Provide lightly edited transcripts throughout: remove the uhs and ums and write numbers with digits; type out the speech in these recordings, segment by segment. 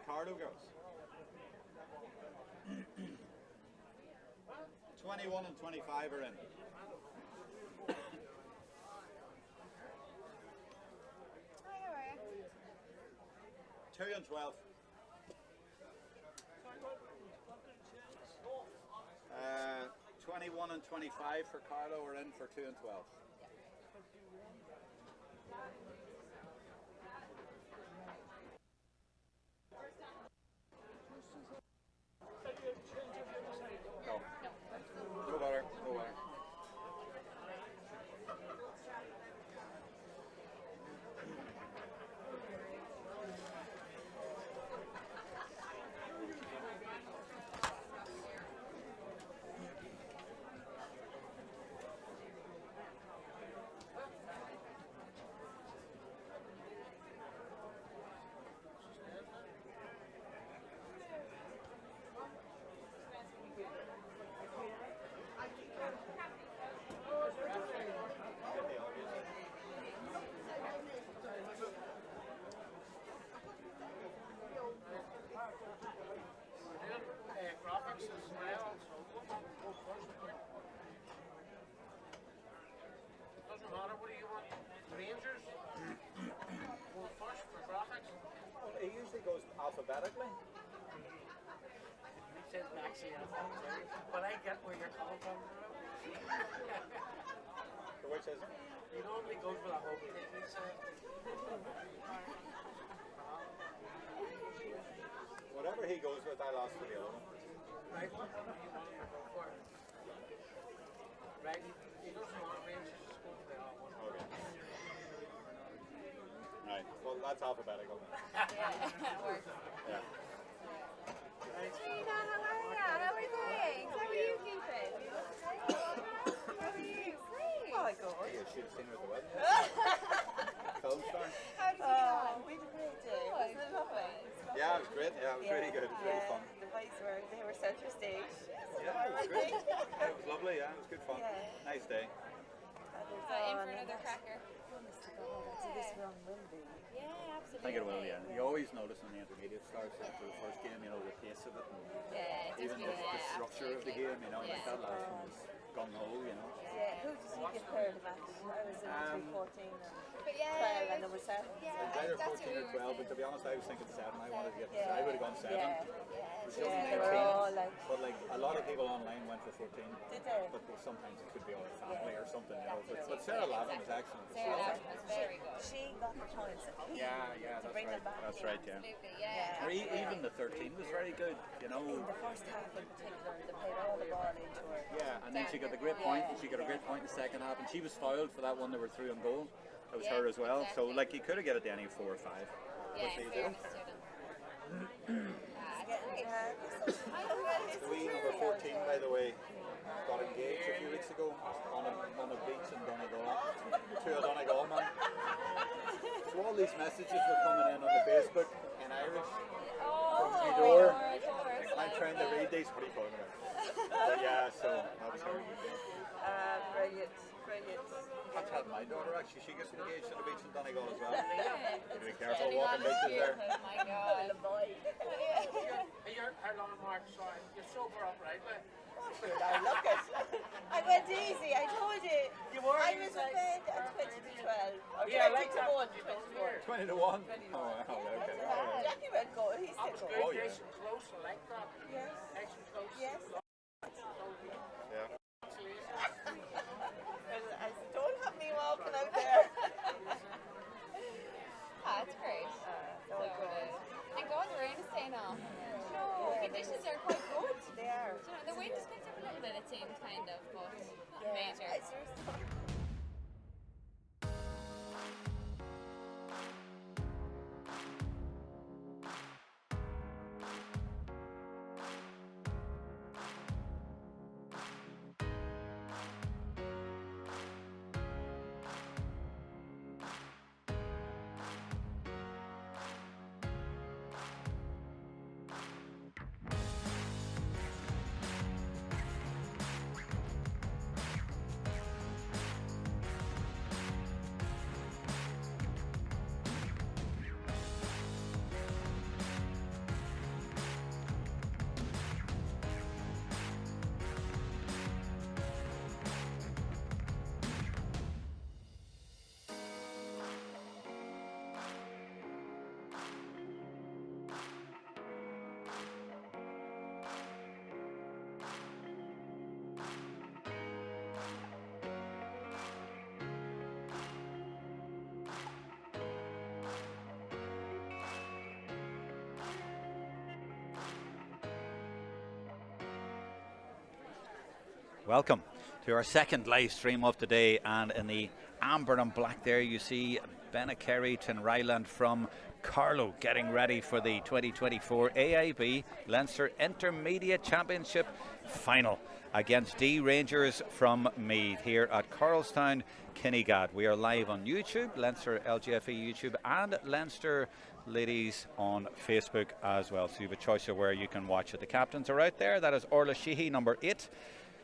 the Cardo girls. 21 and 25 are in. 2 and 12. 21 and 25 for Carlo are in for 2 and 12. No better, no better. Doesn't matter, what do you want? Rangers? Go first for graphics? Well, it usually goes alphabetically. It says Maxi alphabetically, but I get where you're coming from. For which is it? He normally goes with a whole thing. Whatever he goes with, I lost for the other one. Right, what do you want to go for? Right, he doesn't want Rangers to go for the other one. Okay. Right, well that's alphabetical. Yeah. Tina, how are you? How are things? How are you keeping? How are you? Great. Oh my god. You should have seen her at the wedding. Film star. How did you get on? We had a great day. Wasn't it lovely? Yeah, it was great. Yeah, it was really good. It was really fun. The boys were center stage. Yeah, it was great. It was lovely. Yeah, it was good fun. Yeah. Nice day. In for another cracker. So this one will be. Yeah, absolutely. I think it will, yeah. You always notice when the intermediate starts after the first game, you know, the pace of it and Yeah, even the structure of the game, you know, like that last one was gung-ho, you know. Yeah, who did you give her the match? I was in 14 and But 12 and number 7. yeah, Either that's 14 what or we were 12, but to be honest, I was thinking 7. I wanted to get Yeah. I would have gone 7. Yeah. It was Yeah, just they were 14. all like, But like a lot of people online went for 14. did they? But sometimes it could be all the family or something, you know. But Sarah Lavin was excellent. Sarah Lavin was very good. She got the points. Yeah, to that's bring right. them back. That's right, yeah. Absolutely, yeah. Or even the 13 was very good, you know. In the first half in particular, they played all the ball into her. Yeah, and then she got the great point, and she got a great point in the second half, and she was fouled for that one they were through on goal. That was her as well. So exactly. like you could have get it to any 4 or 5. Yeah, But she in did. fairness to them. We number 14, by the way, got engaged a few weeks ago on a beach in Donegal to a Donegal man. So all these messages were coming in on the Facebook in Irish from Eudore, and I'm trying to read these. What are you talking about? But yeah, so that was her. Brilliant, brilliant. That's had my daughter actually. She gets engaged on the beach in Donegal as well. Yeah. Be careful walking beaches there. Oh my god. How long, Mark? Sorry, you're sober up, right? Now look at I went easy, I told you. You were. I was in bed at 20 to 12. Or Yeah, I 20 like to that. 1, You 20 don't to hear. 1. 20 to 1. Oh, okay. Jackie went go, he That said was go. good, yeah. nice and close, I like that. Yes. Nice and close. Yes. Yeah. I said, don't have me walking out there. That's great. So good. Thank God the rain is staying off. No, conditions are quite good. They are. You know, the wind just picked up a little bit, it seems, kind of, but not Yeah. major. I seriously. Welcome to our second live stream of the day, and in the amber and black there you see Bennekerry, Tinryland from Carlow getting ready for the 2024 AIB Leinster Intermediate Championship final against Dee Rangers from Meath here at Coralstown, Kinnegad. We are live on YouTube, Leinster LGFE YouTube, and Leinster Ladies on Facebook as well, so you have a choice of where you can watch it. The captains are out there. That is Orla Sheehy, number 8.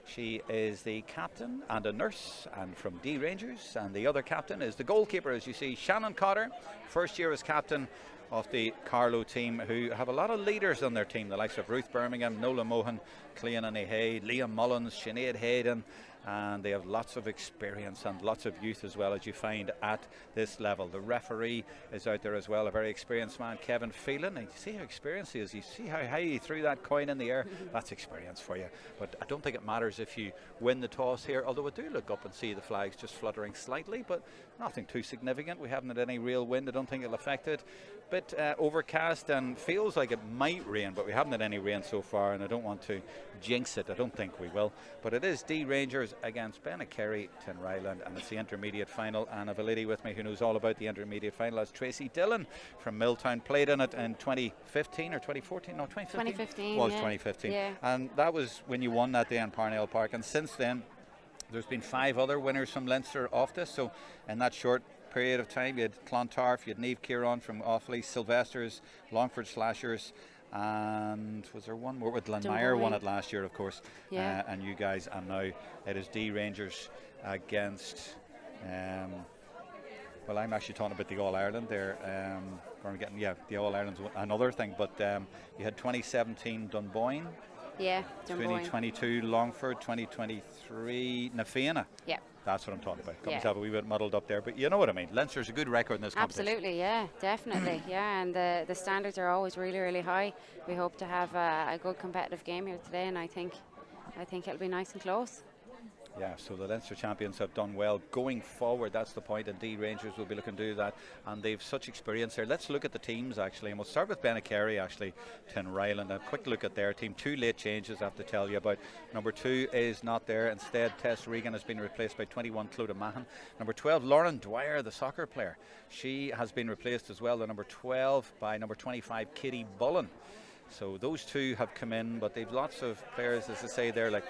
She is the captain and a nurse, and from Dee Rangers, and the other captain is the goalkeeper, as you see, Shannon Cotter, first year as captain of the Carlow team, who have a lot of leaders on their team, the likes of Ruth Birmingham, Nola Mohan, Clean and Hay, Liam Mullins, Sinead Hayden, and they have lots of experience and lots of youth as well, as you find at this level. The referee is out there as well, a very experienced man, Kevin Phelan, and you see how experienced he is. You see how high he threw that coin in the air. That's experience for you. But I don't think it matters if you win the toss here, although I do look up and see the flags just fluttering slightly, but nothing too significant. We haven't had any real wind. I don't think it'll affect it. Bit overcast and feels like it might rain, but we haven't had any rain so far, and I don't want to jinx it. I don't think we will. But it is Dee Rangers against Bennekerry, Tinryland, and it's the intermediate final. And I have a lady with me who knows all about the intermediate final. That's Tracy Dillon from Milltown. Played in it in 2015 or 2014? No, 2015. 2015. Was yeah. 2015. Yeah. And that was when you won that day in Parnell Park. And since then, there's been 5 other winners from Leinster off this. So in that short period of time, you had Clontarf, you had Niamh Kieran from Offaly, Sylvester's, Longford Slashers, and was there one more? With Glenmire won it last year, of course. Yeah. And you guys, and now it is Dee Rangers against well, I'm actually talking about the All-Ireland there. The All-Ireland's another thing, but you had 2017 Dunboyne, Yeah, Dunboyne. 2022 Longford, 2023 Nafena. Yeah. That's what I'm talking about. Got Yeah. myself a wee bit muddled up there, but you know what I mean. Leinster's a good record in this competition. Absolutely, yeah, definitely, yeah, and the standards are always really, really high. We hope to have a good competitive game here today, and I think it'll be nice and close. Yeah, so the Leinster champions have done well going forward. That's the point, and Dee Rangers will be looking to do that, and they've such experience there. Let's look at the teams actually, and we'll start with Bennekerry actually, Tinryland. A quick look at their team. 2 late changes I have to tell you about. Number 2 is not there. Instead, Tess Regan has been replaced by 21 Clodagh Mahan. Number 12, Lauren Dwyer, the soccer player. She has been replaced as well, the number 12, by number 25, Katie Bullen. So those 2 have come in, but they've lots of players, as I say, there, like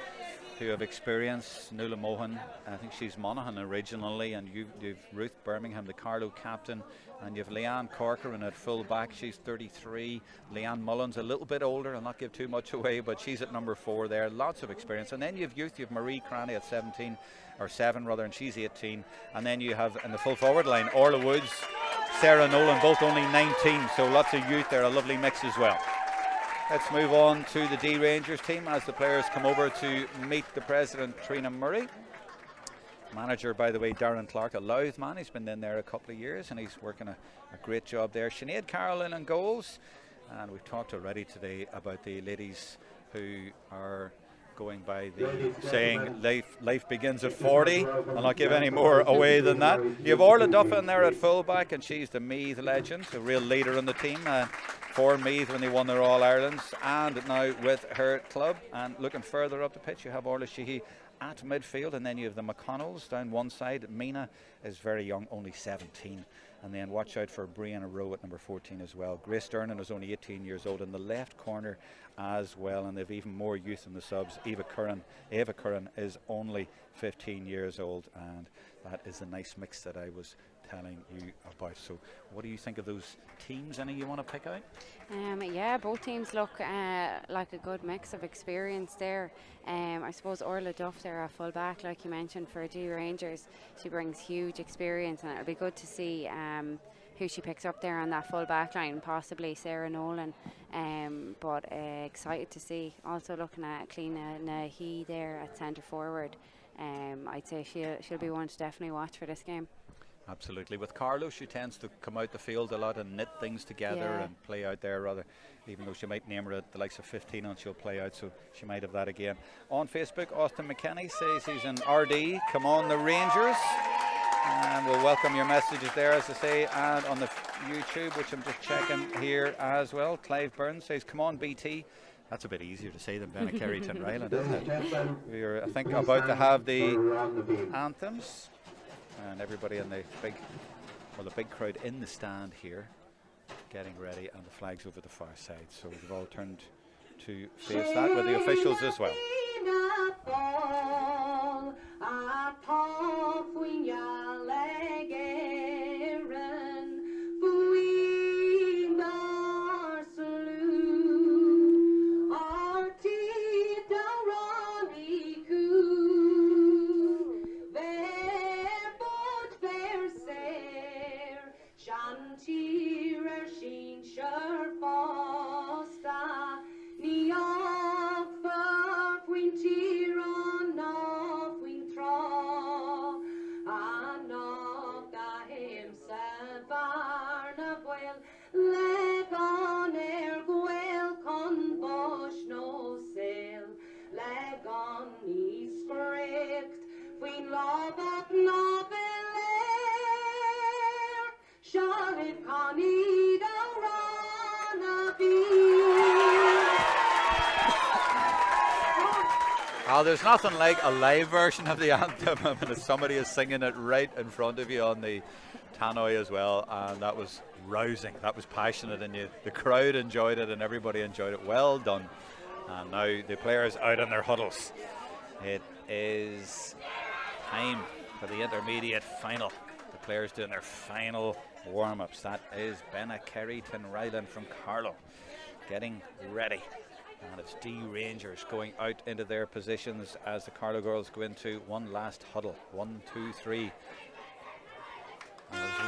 who have experience. Nuala Mohan, I think she's Monaghan originally, and you've Ruth Birmingham, the Carlow captain, and you've Leanne Corcoran at full back. She's 33. Leanne Mullins, a little bit older, I'll not give too much away, but she's at number 4 there. Lots of experience. And then you've youth, you've Marie Cranny at 17, or 7 rather, and she's 18. And then you have in the full forward line Orla Woods, Sarah Nolan, both only 19, so lots of youth there, a lovely mix as well. Let's move on to the Dee Rangers team as the players come over to meet the president, Trina Murray. Manager, by the way, Darren Clark, a Louth man. He's been in there a couple of years and he's working a great job there. Sinead Carolyn in goals. And we've talked already today about the ladies who are going by the saying life begins at 40. I'll not give any more away than that. You have Orla Duff in there at fullback, and she's the Meath legend, a real leader in the team. For Meath when they won their All-Irelands, and now with her club. And looking further up the pitch, you have Orla Sheehy at midfield, and then you have the McConnells down one side. Mina is very young, only 17. And then watch out for Brianna Rowe at number 14 as well. Grace Dernan is only 18 years old in the left corner as well, and they've even more youth in the subs. Eva Curran is only 15 years old, and that is the nice mix that I was telling you about. So what do you think of those teams? Any you want to pick out? Yeah, both teams look like a good mix of experience there. I suppose Orla Duff there at full back, like you mentioned, for Dee Rangers. She brings huge experience, and it'll be good to see who she picks up there on that full back line, possibly Sarah Nolan. But excited to see. Also looking at Cleena Nahi there at centre forward. I'd say she'll be one to definitely watch for this game. Absolutely. With Carlow, she tends to come out the field a lot and knit things together and play out there rather, even though she might name her at the likes of 15 and she'll play out, so she might have that again. On Facebook, Austin McKenny says he's an RD. Come on, the Rangers. And we'll welcome your messages there, as I say, and on the YouTube, which I'm just checking here as well. Clive Burns says, come on, BT. That's a bit easier to say than Bennekerry Tinryland, isn't it? We're, I think, about to have the anthems, and everybody in the big, well, the big crowd in the stand here, getting ready, and the flags over the far side. So they've all turned to face that with the officials as well. Oh, there's nothing like a live version of the anthem. I mean, somebody is singing it right in front of you on the tannoy as well, and that was rousing, that was passionate, and the crowd enjoyed it and everybody enjoyed it. Well done. And now the players out in their huddles. It is time for the intermediate final. The players doing their final warm-ups. That is Bennekerry Tinryland from Carlow getting ready. And it's Dee Rangers going out into their positions as the Carlow girls go into one last huddle. 1, 2, 3.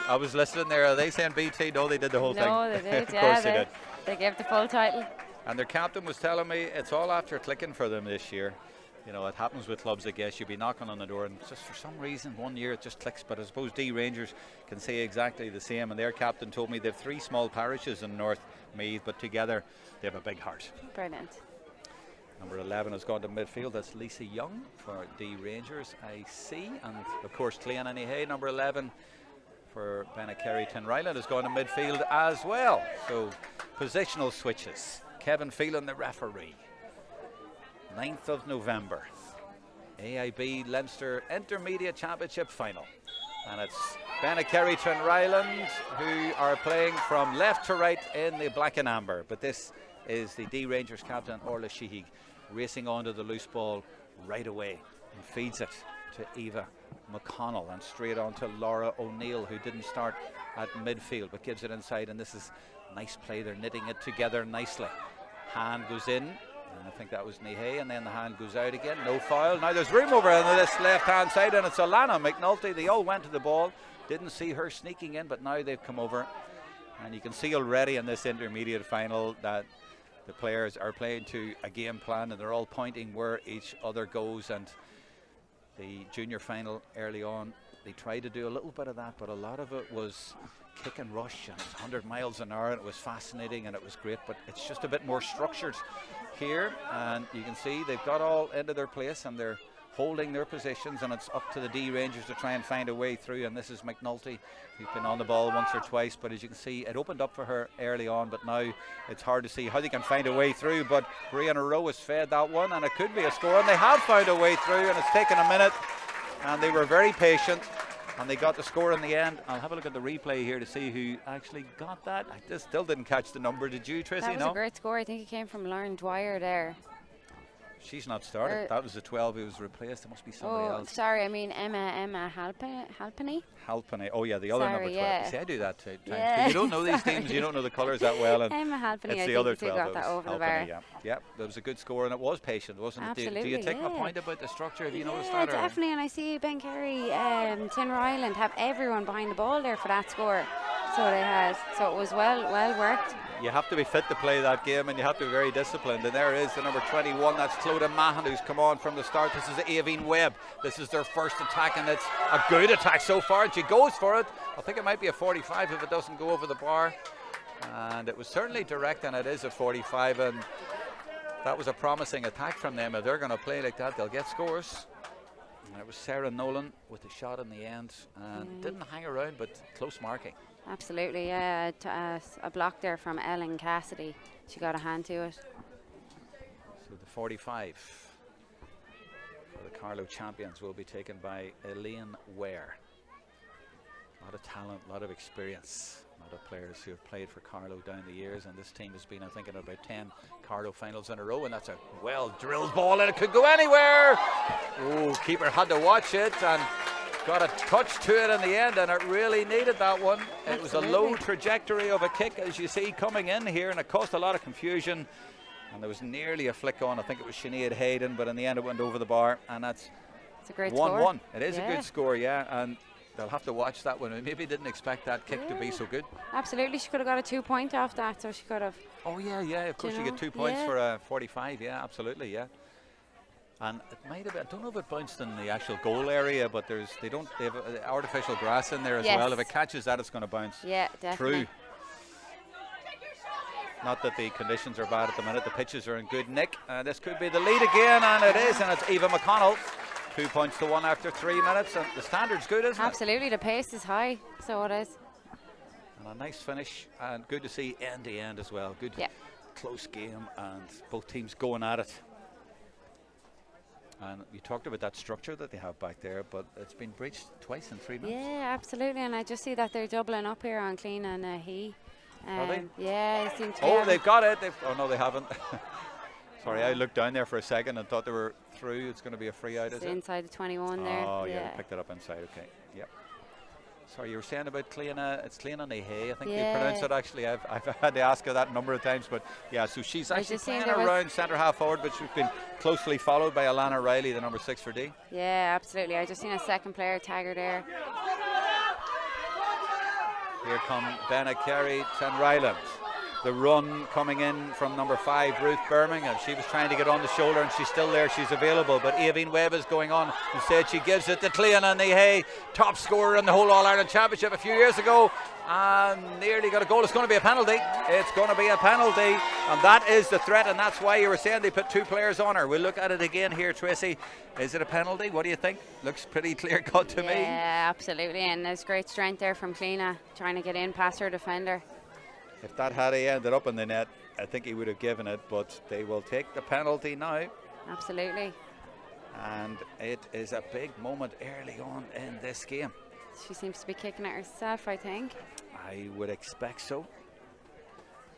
I was listening there. Are they saying BT? No, they did the whole thing. No, they did. Of Yeah, course they did. They gave the full title. And their captain was telling me it's all after clicking for them this year. You know, it happens with clubs, I guess. You'll be knocking on the door and just for some reason one year it just clicks. But I suppose Dee Rangers can say exactly the same. And their captain told me they have 3 small parishes in North Meath, but together they have a big heart. Brilliant. Number 11 has gone to midfield. That's Lisa Young for Dee Rangers, I see. And of course, Clean Hay, number 11 for Bennekerry Tinryland, has gone to midfield as well. So positional switches. Kevin Phelan, the referee. 9th of November. AIB Leinster Intermediate Championship final. And it's Bennekerry Tinryland who are playing from left to right in the black and amber. But this is the Dee Rangers captain, Orla Sheehy, racing onto the loose ball right away and feeds it to Eva McConnell and straight on to Laura O'Neill, who didn't start at midfield but gives it inside, and this is nice play. They're knitting it together nicely. Hand goes in, and I think that was Nihei, and then the hand goes out again. No foul. Now there's room over on this left hand side, and it's Alana McNulty. They all went to the ball, didn't see her sneaking in, but now they've come over, and you can see already in this intermediate final that the players are playing to a game plan and they're all pointing where each other goes. And the junior final early on, they tried to do a little bit of that, but a lot of it was kick and rush, and it was 100 miles an hour, and it was fascinating and it was great, but it's just a bit more structured here. And you can see they've got all into their place and they're holding their positions, and it's up to the Dee Rangers to try and find a way through. And this is McNulty, who's been on the ball once or twice, but as you can see, it opened up for her early on, but now it's hard to see how they can find a way through. But Brianna Rowe has fed that one, and it could be a score, and they have found a way through, and it's taken a minute, and they were very patient, and they got the score in the end. I'll have a look at the replay here to see who actually got that. I just still didn't catch the number. Did you, Tracy? That was a great score. I think it came from Lauren Dwyer there. She's not started. That was the 12 who was replaced. It must be somebody else. Sorry, I mean Emma Halpenny. Oh yeah, the other number 12. Yeah. See, I do that too. Yeah. You don't know these teams, you don't know the colours that well. And Emma Halpenny, it's I the think other who 12 got that over the bar. Yeah, that was a good score, and it was patient, wasn't it? Absolutely, do you take my point about the structure? Have you noticed that? Yeah, definitely, and I see Bennekerry Tinryland have everyone behind the ball there for that score. So they had. So it was well worked. You have to be fit to play that game, and you have to be very disciplined. And there is the number 21, that's Clodagh Mahan, who's come on from the start. This is Aveen Webb. This is their first attack, and it's a good attack so far, and she goes for it. I think it might be a 45 if it doesn't go over the bar. And it was certainly direct, and it is a 45, and that was a promising attack from them. If they're going to play like that, they'll get scores. And it was Sarah Nolan with the shot in the end, and didn't hang around, but close marking. Absolutely, yeah. A block there from Ellen Cassidy. She got a hand to it. So the 45 for the Carlow champions will be taken by Elaine Ware. A lot of talent, a lot of experience, a lot of players who have played for Carlow down the years, and this team has been, I think, in about 10 Carlow finals in a row, and that's a well drilled ball and it could go anywhere. Oh, keeper had to watch it and got a touch to it in the end, and it really needed that one. It was a low trajectory of a kick, as you see, coming in here, and it caused a lot of confusion, and there was nearly a flick on. I think it was Sinead Hayden, but in the end it went over the bar, and that's It's a great 1-1. score. It is a good score, yeah, and they'll have to watch that one. Maybe didn't expect that kick to be so good. Absolutely, she could have got a 2-point off that, so she could have. Oh yeah, of course you get 2 points for a 45, yeah, absolutely, yeah. And it might have been, I don't know if it bounced in the actual goal area, but they have artificial grass in there as well. If it catches that, it's going to bounce definitely through. Not that the conditions are bad at the minute, the pitches are in good nick. This could be the lead again, and it is, and it's Eva McConnell. 2 points to 1 after 3 minutes, and the standard's good, isn't it? Absolutely, the pace is high, so it is. And a nice finish, and good to see end to end as well. Good, close game, and both teams going at it. And you talked about that structure that they have back there, but it's been breached twice in 3 minutes. Yeah, absolutely, and I just see that they're doubling up here on Clean and He. Are they? Yeah, it seems to be. Oh, they've got it. Oh no, they haven't. Sorry, I looked down there for a second and thought they were through. It's going to be a free out, is it? Inside the 21 there. Oh yeah, they picked it up inside. Okay, yep. Sorry, you were saying about Cleana. It's Cleana Nahay, I think they pronounce it. Actually, I've had to ask her that a number of times, but yeah. So she's actually playing around centre half forward, but she's been closely followed by Alana Riley, the number 6 for D. Yeah, absolutely. I just seen a second player tag her there. Here come Bennekerry, Tinryland. The run coming in from number 5, Ruth Birmingham. She was trying to get on the shoulder, and she's still there. She's available, but Aoibhín Webb is going on. Instead, she gives it to Cleana Nahay, top scorer in the whole All-Ireland Championship a few years ago, and nearly got a goal. It's going to be a penalty. It's going to be a penalty, and that is the threat, and that's why you were saying they put 2 players on her. We'll look at it again here, Tracy. Is it a penalty? What do you think? Looks pretty clear-cut to me. Yeah, absolutely, and there's great strength there from Cleana, trying to get in past her defender. If that had ended up in the net, I think he would have given it, but they will take the penalty now. Absolutely. And it is a big moment early on in this game. She seems to be kicking it herself, I think. I would expect so.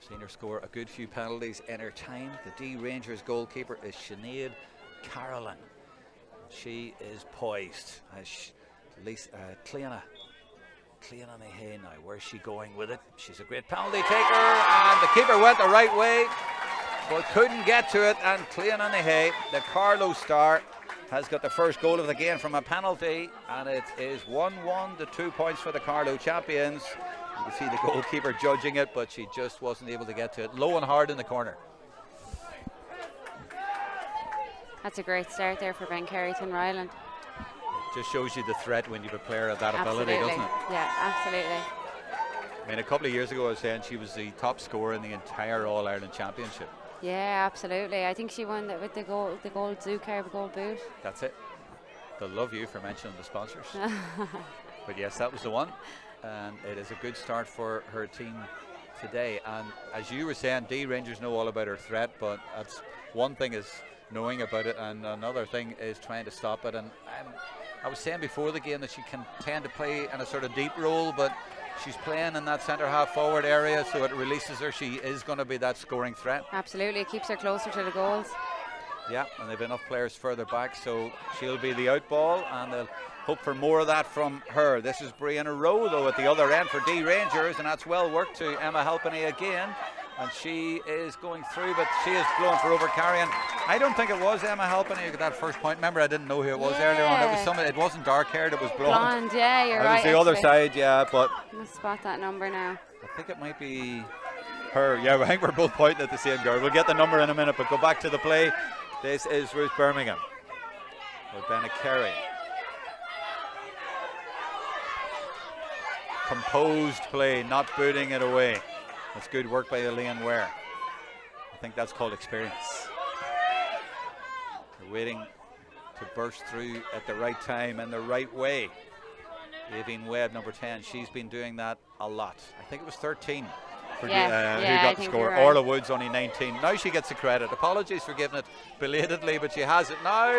Seen her score a good few penalties in her time. The Dee Rangers goalkeeper is Sinead Carolan. She is poised as Cleana Nahay now. Where's she going with it? She's a great penalty taker, and the keeper went the right way but couldn't get to it, and Cleana Nahay, the Carlow star, has got the first goal of the game from a penalty, and it is 1-1, the 2 points for the Carlow champions. You can see the goalkeeper judging it, but she just wasn't able to get to it. Low and hard in the corner. That's a great start there for Bennekerry Tinryland. Just shows you the threat when you have a player of that ability, doesn't it? Yeah, absolutely. I mean, a couple of years ago I was saying she was the top scorer in the entire All-Ireland Championship. Yeah, absolutely. I think she won that with the gold Zucar, the gold boot. That's it. They'll love you for mentioning the sponsors. But yes, that was the one. And it is a good start for her team today. And as you were saying, Dee Rangers know all about her threat, but that's one thing is knowing about it, and another thing is trying to stop it. And I was saying before the game that she can tend to play in a sort of deep role, but she's playing in that centre half forward area, so it releases her. She is going to be that scoring threat. Absolutely, it keeps her closer to the goals. Yeah, and they've enough players further back, so she'll be the out ball, and they'll hope for more of that from her. This is Brianna Rowe, though, at the other end for Dee Rangers, and that's well worked to Emma Halpenny again. And she is going through, but she is blown for overcarrying. I don't think it was Emma Halpenny who got that first point. Remember, I didn't know who it was earlier on. It was someone. It wasn't dark-haired. It was blonde. Yeah, you're right. It was the other side, yeah. But let's spot that number now. I think it might be her. Yeah, I think we're both pointing at the same girl. We'll get the number in a minute, but go back to the play. This is Ruth Birmingham with Bennekerry. Composed play, not booting it away. That's good work by Elaine Ware. I think that's called experience. They're waiting to burst through at the right time and the right way. Aoibhín Webb, number 10, she's been doing that a lot. I think it was 13 for Yeah, who yeah, I got the think score. you're right. Orla Woods only 19. Now she gets the credit. Apologies for giving it belatedly, but she has it now.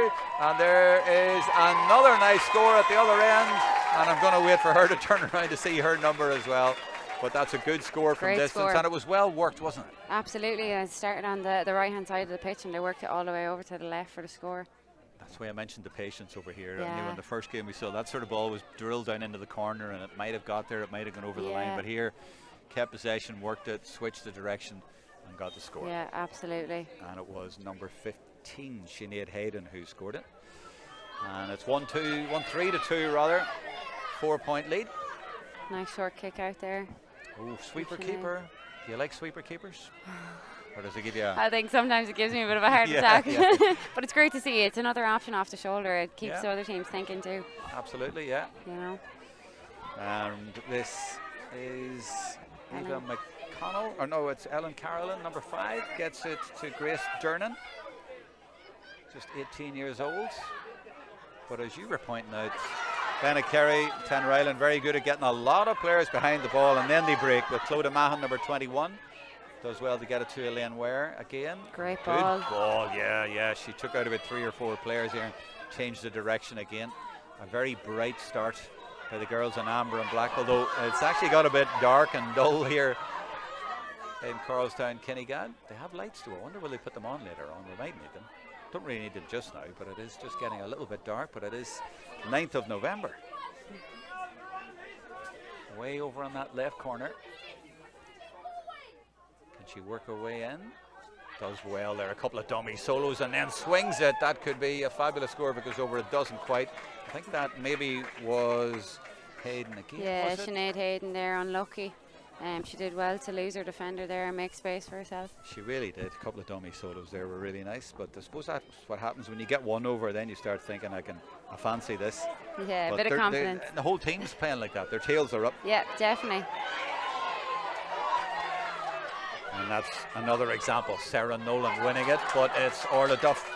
And there is another nice score at the other end. And I'm going to wait for her to turn around to see her number as well. But that's a good score from Great distance, score. and it was well worked, wasn't it? Absolutely. It started on the right hand side of the pitch and they worked it all the way over to the left for the score. That's why I mentioned the patience over here. I Yeah. knew in the first game we saw that sort of ball was drilled down into the corner, and it might have got there, it might have gone over the line, Yeah. but here kept possession, worked it, switched the direction, and got the score. Yeah, absolutely. And it was number 15, Sinead Hayden, who scored it. And it's 1-3 to 2 rather. 4-point lead. Nice short kick out there. Oh, sweeper Sinead. keeper. Do you like sweeper keepers? Or does it give you a... I think sometimes it gives me a bit of a heart Yeah, attack. yeah. But it's great to see. It's another option off the shoulder. It keeps Yeah. the other teams thinking too, Absolutely, yeah. you know. And this is Eva Ellen. McConnell, or no, it's Ellen Carolyn, number 5, gets it to Grace Dernan, just 18 years old. But as you were pointing out, Bennekerry, Tinryland, very good at getting a lot of players behind the ball, and then they break with Clodagh Mahon, number 21. Does well to get it to Elaine Ware again. Great Good ball. ball, yeah. She took out about 3 or 4 players here and changed the direction again. A very bright start by the girls in amber and black, although it's actually got a bit dark and dull here in Coralstown, Kinnegad. They have lights too. I wonder will they put them on later on. We might need them. Don't really need them just now, but it is just getting a little bit dark. But it is 9th of November. Way over on that left corner. Can she work her way in? Does well there. A couple of dummy solos and then swings it. That could be a fabulous score if it goes over. It doesn't quite. I think that maybe was Hayden again. Yeah, was it? Sinead Hayden there, unlucky. She did well to lose her defender there and make space for herself. She really did. A couple of dummy solos there were really nice. But I suppose that's what happens when you get one over. Then you start thinking, I fancy this. Yeah, a But bit of they're- confidence. the whole team's playing like that. Their tails are up. Yeah, definitely. And that's another example. Sarah Nolan winning it, but it's Orla Duff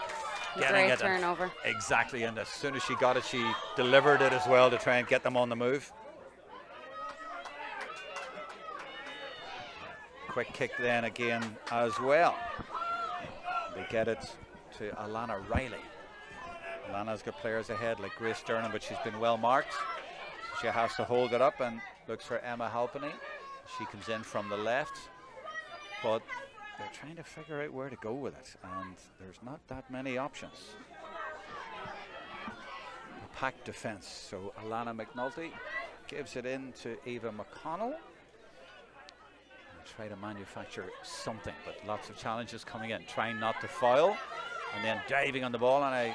getting Great it. And turnover. exactly, and as soon as she got it, she delivered it as well to try and get them on the move. Quick kick then again as well. They get it to Alana Riley. Alana's got players ahead like Grace Dernan, but she's been well marked. She has to hold it up and looks for Emma Halpenny. She comes in from the left, but they're trying to figure out where to go with it, and there's not that many options. A packed defence, so Alana McNulty gives it in to Eva McConnell. Try to manufacture something, but lots of challenges coming in. Trying not to foul, and then diving on the ball, and I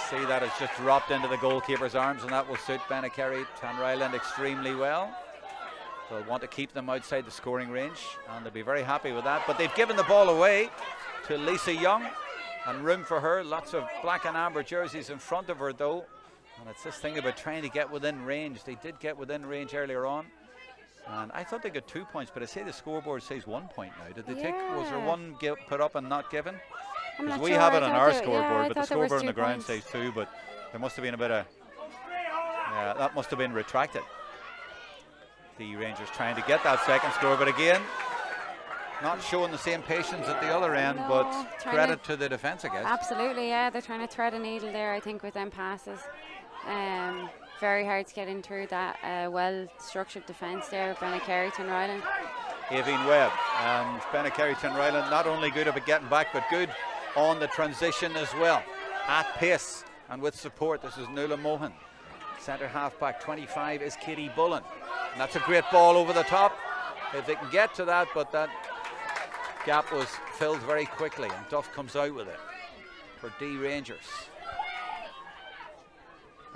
see that it's just dropped into the goalkeeper's arms, and that will suit Bennekerry, Tinryland extremely well. They'll want to keep them outside the scoring range, and they'll be very happy with that. But they've given the ball away to Lisa Young, and room for her. Lots of black and amber jerseys in front of her, though, and it's this thing about trying to get within range. They did get within range earlier on. And I thought they got 2 points, but I say the scoreboard says 1 point now. Did they take? Was there one put up and not given? I'm Because not we sure. have I it on thought our there- scoreboard, yeah, I but the thought there was scoreboard on the 2 ground points. says 2. But there must have been a bit of. Yeah, that must have been retracted. The Rangers trying to get that second score, but again, not showing the same patience at the other end. No, But trying credit to the defence, I guess. Absolutely, yeah. They're trying to thread a needle there, I think, with them passes. Very hard to get in through that well-structured defence there. Bennekerry, Tinryland. Aveen Webb and Bennekerry Tinryland not only good at getting back, but good on the transition as well. At pace and with support. This is Nuala Mohan. Centre half-back 25 is Katie Bullen. And that's a great ball over the top. If they can get to that, but that gap was filled very quickly, and Duff comes out with it for Dee Rangers.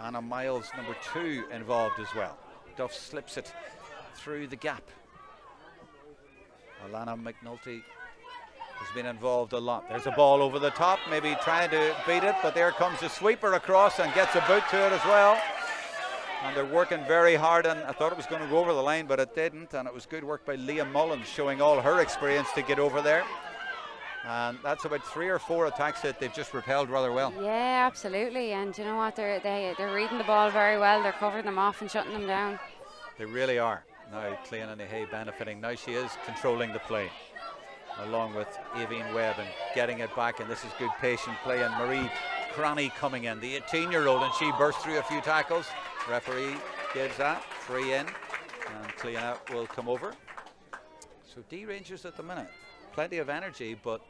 Anna Miles, number 2, involved as well. Duff slips it through the gap. Alana McNulty has been involved a lot. There's a ball over the top, maybe trying to beat it, but there comes the sweeper across and gets a boot to it as well. And they're working very hard, and I thought it was going to go over the line, but it didn't, and it was good work by Leah Mullins, showing all her experience to get over there. And that's about 3 or 4 attacks that they've just repelled rather well. Yeah, absolutely. And you know what? They're reading the ball very well. They're covering them off and shutting them down. They really are. Now Cleananny benefiting. Now she is controlling the play, along with Avine Webb, and getting it back. And this is good patient play. And Marie Cranny coming in, the 18-year-old, and she burst through a few tackles. Referee gives that free in, and Cleana will come over. So Dee Rangers at the minute, plenty of energy, but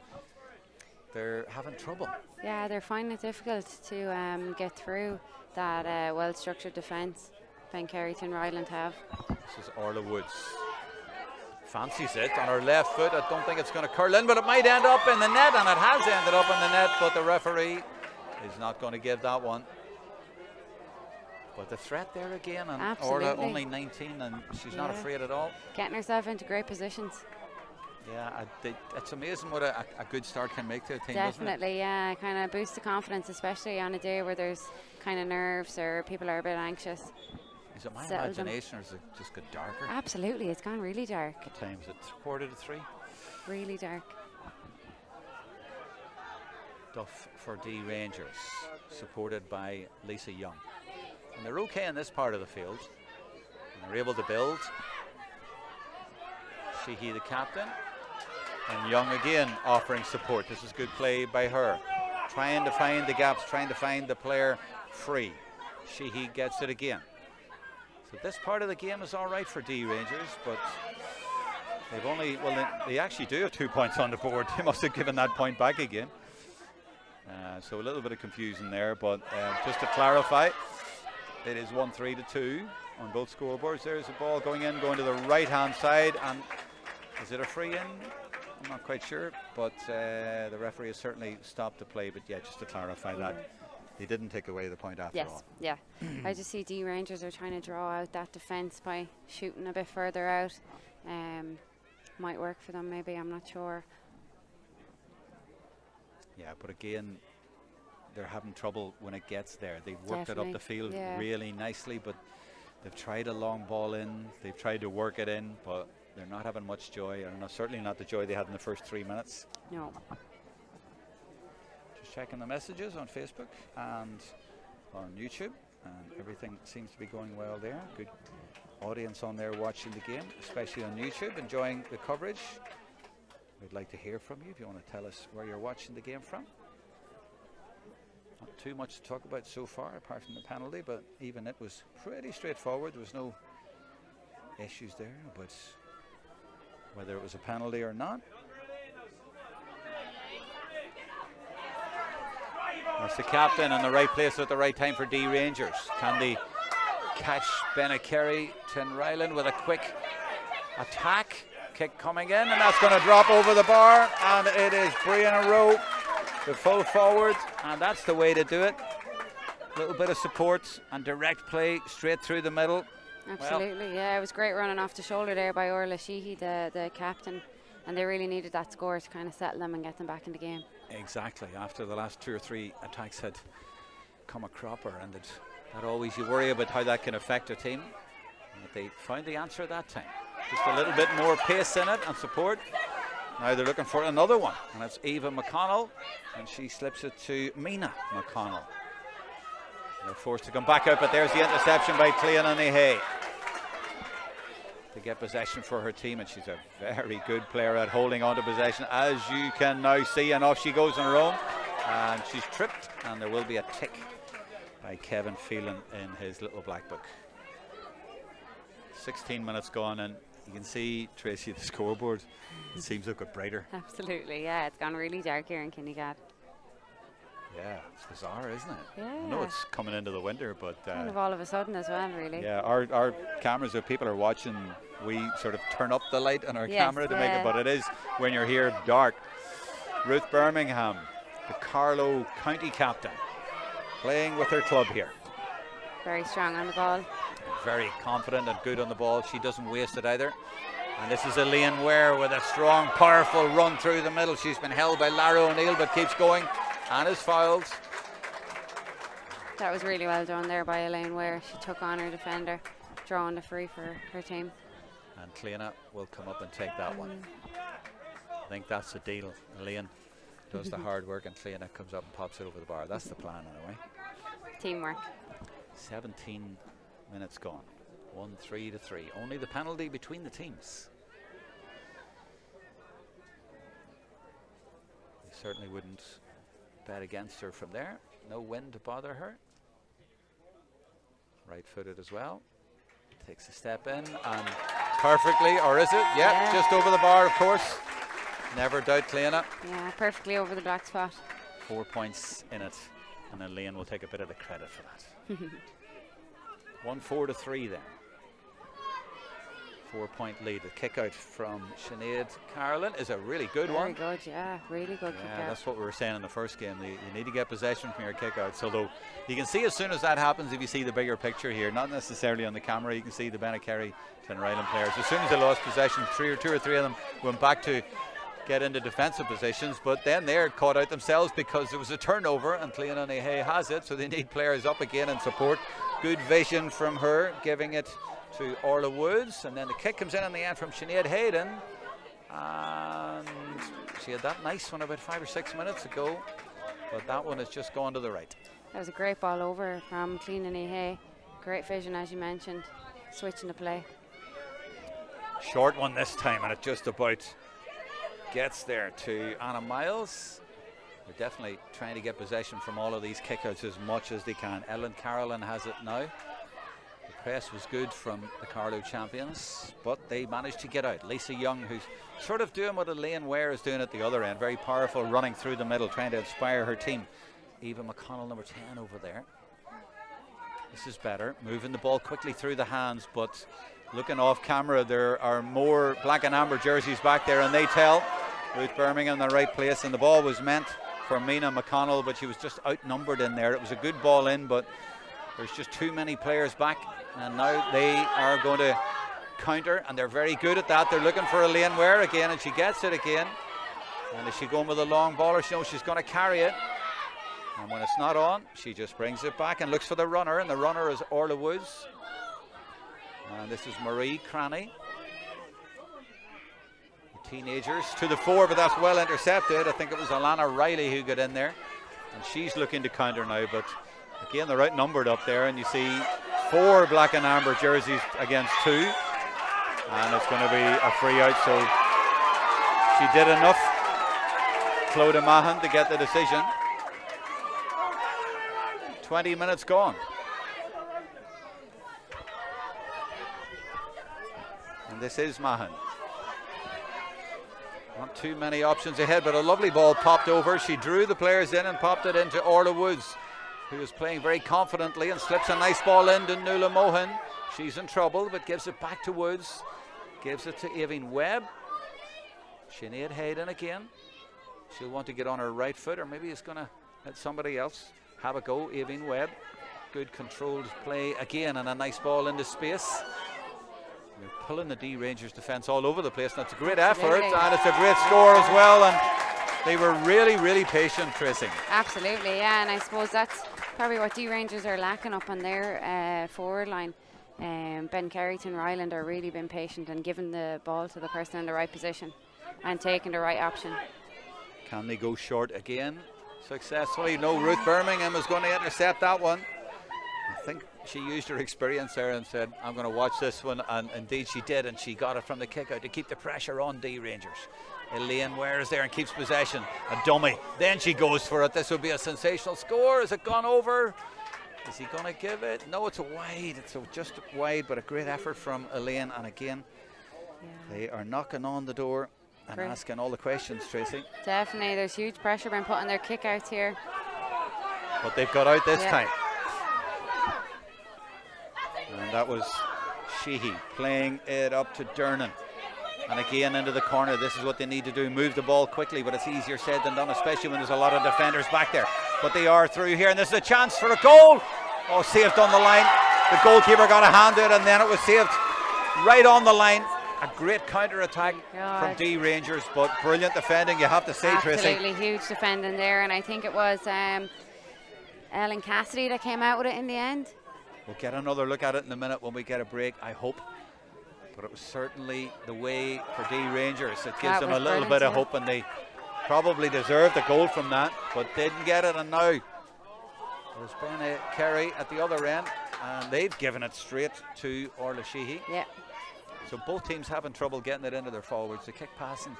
they're having trouble. Yeah, they're finding it difficult to get through that well-structured defence Bennekerry Tinryland have. This is Orla Woods. Fancies it on her left foot. I don't think it's going to curl in, but it might end up in the net, and it has ended up in the net, but the referee is not going to give that one. But the threat there again, and Absolutely. Orla only 19, and she's not afraid at all. Getting herself into great positions. Yeah, it's amazing what a good start can make to a team. Definitely, yeah, kind of boosts the confidence, especially on a day where there's kind of nerves or people are a bit anxious. Is it my Settle them. imagination, or is it just got darker? Absolutely, it's gone really dark. What time is it? 2:45? Really dark. Duff for Dee Rangers, supported by Lisa Young. And they're okay in this part of the field. And they're able to build. Sheehy the captain. And Young again offering support. This is good play by her. Trying to find the gaps, trying to find the player free. Sheehy gets it again. So this part of the game is all right for Dee Rangers, but they've only, well, they actually do have 2 points on the board. They must have given that point back again. So a little bit of confusion there, but just to clarify, it is 1-3 to 2 on both scoreboards. There's a ball going in, going to the right-hand side, and is it a free in? I'm not quite sure, but the referee has certainly stopped the play. But yeah, just to clarify that, they didn't take away the point after all. Yes, yeah. I just see Dee Rangers are trying to draw out that defence by shooting a bit further out. Might work for them, maybe, I'm not sure. Yeah, but again, they're having trouble when it gets there. They've worked it up the field really nicely, but they've tried a long ball in. They've tried to work it in, but they're not having much joy, and certainly not the joy they had in the first 3 minutes. No. Just checking the messages on Facebook and on YouTube, and everything seems to be going well there. Good audience on there watching the game, especially on YouTube, enjoying the coverage. We'd like to hear from you if you want to tell us where you're watching the game from. Not too much to talk about so far, apart from the penalty, but even it was pretty straightforward. There was no issues there, but whether it was a penalty or not. That's the captain in the right place at the right time for Dee Rangers. Can they catch Bennekerry Tinryland with a quick attack? Kick coming in, and that's going to drop over the bar, and it is Brianna Rowe, the full forward, and that's the way to do it. A little bit of support and direct play straight through the middle. Absolutely, yeah, it was great running off the shoulder there by Orla Sheehy, the captain, and they really needed that score to kind of settle them and get them back in the game. Exactly, after the last 2 or 3 attacks had come a cropper, and that always you worry about how that can affect a team. But they found the answer that time. Just a little bit more pace in it and support. Now they're looking for another one, and it's Eva McConnell, and she slips it to Mina McConnell. They're forced to come back out, but there's the interception by Cleananny to get possession for her team, and she's a very good player at holding on to possession, as you can now see, and off she goes on her own, and she's tripped, and there will be a tick by Kevin Phelan in his little black book. 16 minutes gone, and you can see, Tracy, the scoreboard, it seems to get brighter. Absolutely, yeah, it's gone really dark here in Kinnegad. Yeah, it's bizarre, isn't it? Yeah. I know it's coming into the winter, but kind of all of a sudden as well, really. yeah, our cameras, if people are watching, we sort of turn up the light on our camera to make it, but it is, when you're here, dark. Ruth Birmingham, the Carlow County captain, playing with her club here. Very strong on the ball. Very confident and good on the ball. She doesn't waste it either. And this is Elaine Ware with a strong, powerful run through the middle. She's been held by Lara O'Neill, but keeps going and is fouled. That was really well done there by Elaine Ware. She took on her defender, drawing the free for her team. And Cleana will come up and take that one. I think that's the deal. Elaine does the hard work, and Cleana comes up and pops it over the bar. That's the plan anyway. Teamwork. 17 minutes gone. 1-3-3. Only the penalty between the teams. They certainly wouldn't bet against her from there. No wind to bother her. Right-footed as well. Takes a step in and perfectly, or is it? Yeah, just over the bar, of course. Never doubt Cleana. Yeah, perfectly over the black spot. 4 points in it, and Elaine will take a bit of the credit for that. 1-4-3 then. 4-point lead. The kick out from Sinead Carlin is a really good one. Very good, yeah, really good kick out. That's what we were saying in the first game. You need to get possession from your kick outs. Although you can see as soon as that happens, if you see the bigger picture here, not necessarily on the camera, you can see the Bennekerry Tinryland players. As soon as they lost possession, two or three of them went back to get into defensive positions, but then they're caught out themselves because there was a turnover and Cleana Hay has it, so they need players up again in support. Good vision from her, giving it to Orla Woods, and then the kick comes in the end from Sinead Hayden, and she had that nice one about 5 or 6 minutes ago, but that one has just gone to the right. That was a great ball over from Cleana Hay. Great vision, as you mentioned, switching the play. Short one this time, and it just about gets there to Anna Miles. They're definitely trying to get possession from all of these kickouts as much as they can. Ellen Carolyn has it now. The press was good from the Carlow champions, but they managed to get out. Lisa Young, who's sort of doing what Elaine Ware is doing at the other end, very powerful, running through the middle, trying to inspire her team. Eva McConnell, number 10 over there. This is better, moving the ball quickly through the hands, but looking off camera, there are more black and amber jerseys back there, and they tell. Ruth Birmingham in the right place, and the ball was meant for Mina McConnell, but she was just outnumbered in there. It was a good ball in, but there's just too many players back, and now they are going to counter, and they're very good at that. They're looking for Elaine Ware again, and she gets it again. And is she going with a long ball, or she knows she's going to carry it? And when it's not on, she just brings it back and looks for the runner, and the runner is Orla Woods. And this is Marie Cranny. Teenagers to the fore, but that's well intercepted. I think it was Alana Riley who got in there, and she's looking to counter now, but again they're outnumbered up there, and you see 4 black and amber jerseys against 2, and it's going to be a free out. So she did enough, Clodagh Mahan, to get the decision. 20 minutes gone, and this is Mahan. Not too many options ahead, but a lovely ball popped over. She drew the players in and popped it into Orla Woods, who is playing very confidently, and slips a nice ball in to Nuala Mohan. She's in trouble, but gives it back to Woods. Gives it to Aveen Webb. Sinead Hayden again. She'll want to get on her right foot, or maybe it's going to let somebody else have a go. Aveen Webb. Good controlled play again, and a nice ball into space. They're pulling the Dee Rangers defence all over the place, and it's a great effort, and it's a great score as well, and they were really, really patient, Tracy. Absolutely, yeah, and I suppose that's probably what Dee Rangers are lacking up on their forward line. Bennekerry, Tinryland are really been patient and giving the ball to the person in the right position and taking the right option. Can they go short again successfully? No, Ruth Birmingham is going to intercept that one. I think she used her experience there and said, I'm going to watch this one, and indeed she did, and she got it from the kick out to keep the pressure on Dee Rangers. Elaine Ware is there and keeps possession. A dummy, then she goes for it. This would be a sensational score. Has it gone over? Is he going to give it? No, it's a wide. It's just wide, but a great effort from Elaine, and again they are knocking on the door and asking all the questions, Tracy. Definitely, there's huge pressure being put on their kick outs here, but they've got out this time. And that was Sheehy playing it up to Dernan. And again into the corner. This is what they need to do, move the ball quickly, but it's easier said than done, especially when there's a lot of defenders back there. But they are through here, and this is a chance for a goal. Oh, saved on the line. The goalkeeper got a hand to it, and then it was saved right on the line. A great counter-attack from Dee Rangers, but brilliant defending, you have to say, Tracy. Absolutely huge defending there, and I think it was Ellen Cassidy that came out with it in the end. We'll get another look at it in a minute when we get a break, I hope. But it was certainly the way for Dee Rangers. It gives them a little bit of hope, and they probably deserved a goal from that, but didn't get it. And now There's Bennekerry at the other end, and they've given it straight to Orla Sheehy. Yeah. So both teams having trouble getting it into their forwards. The kick passing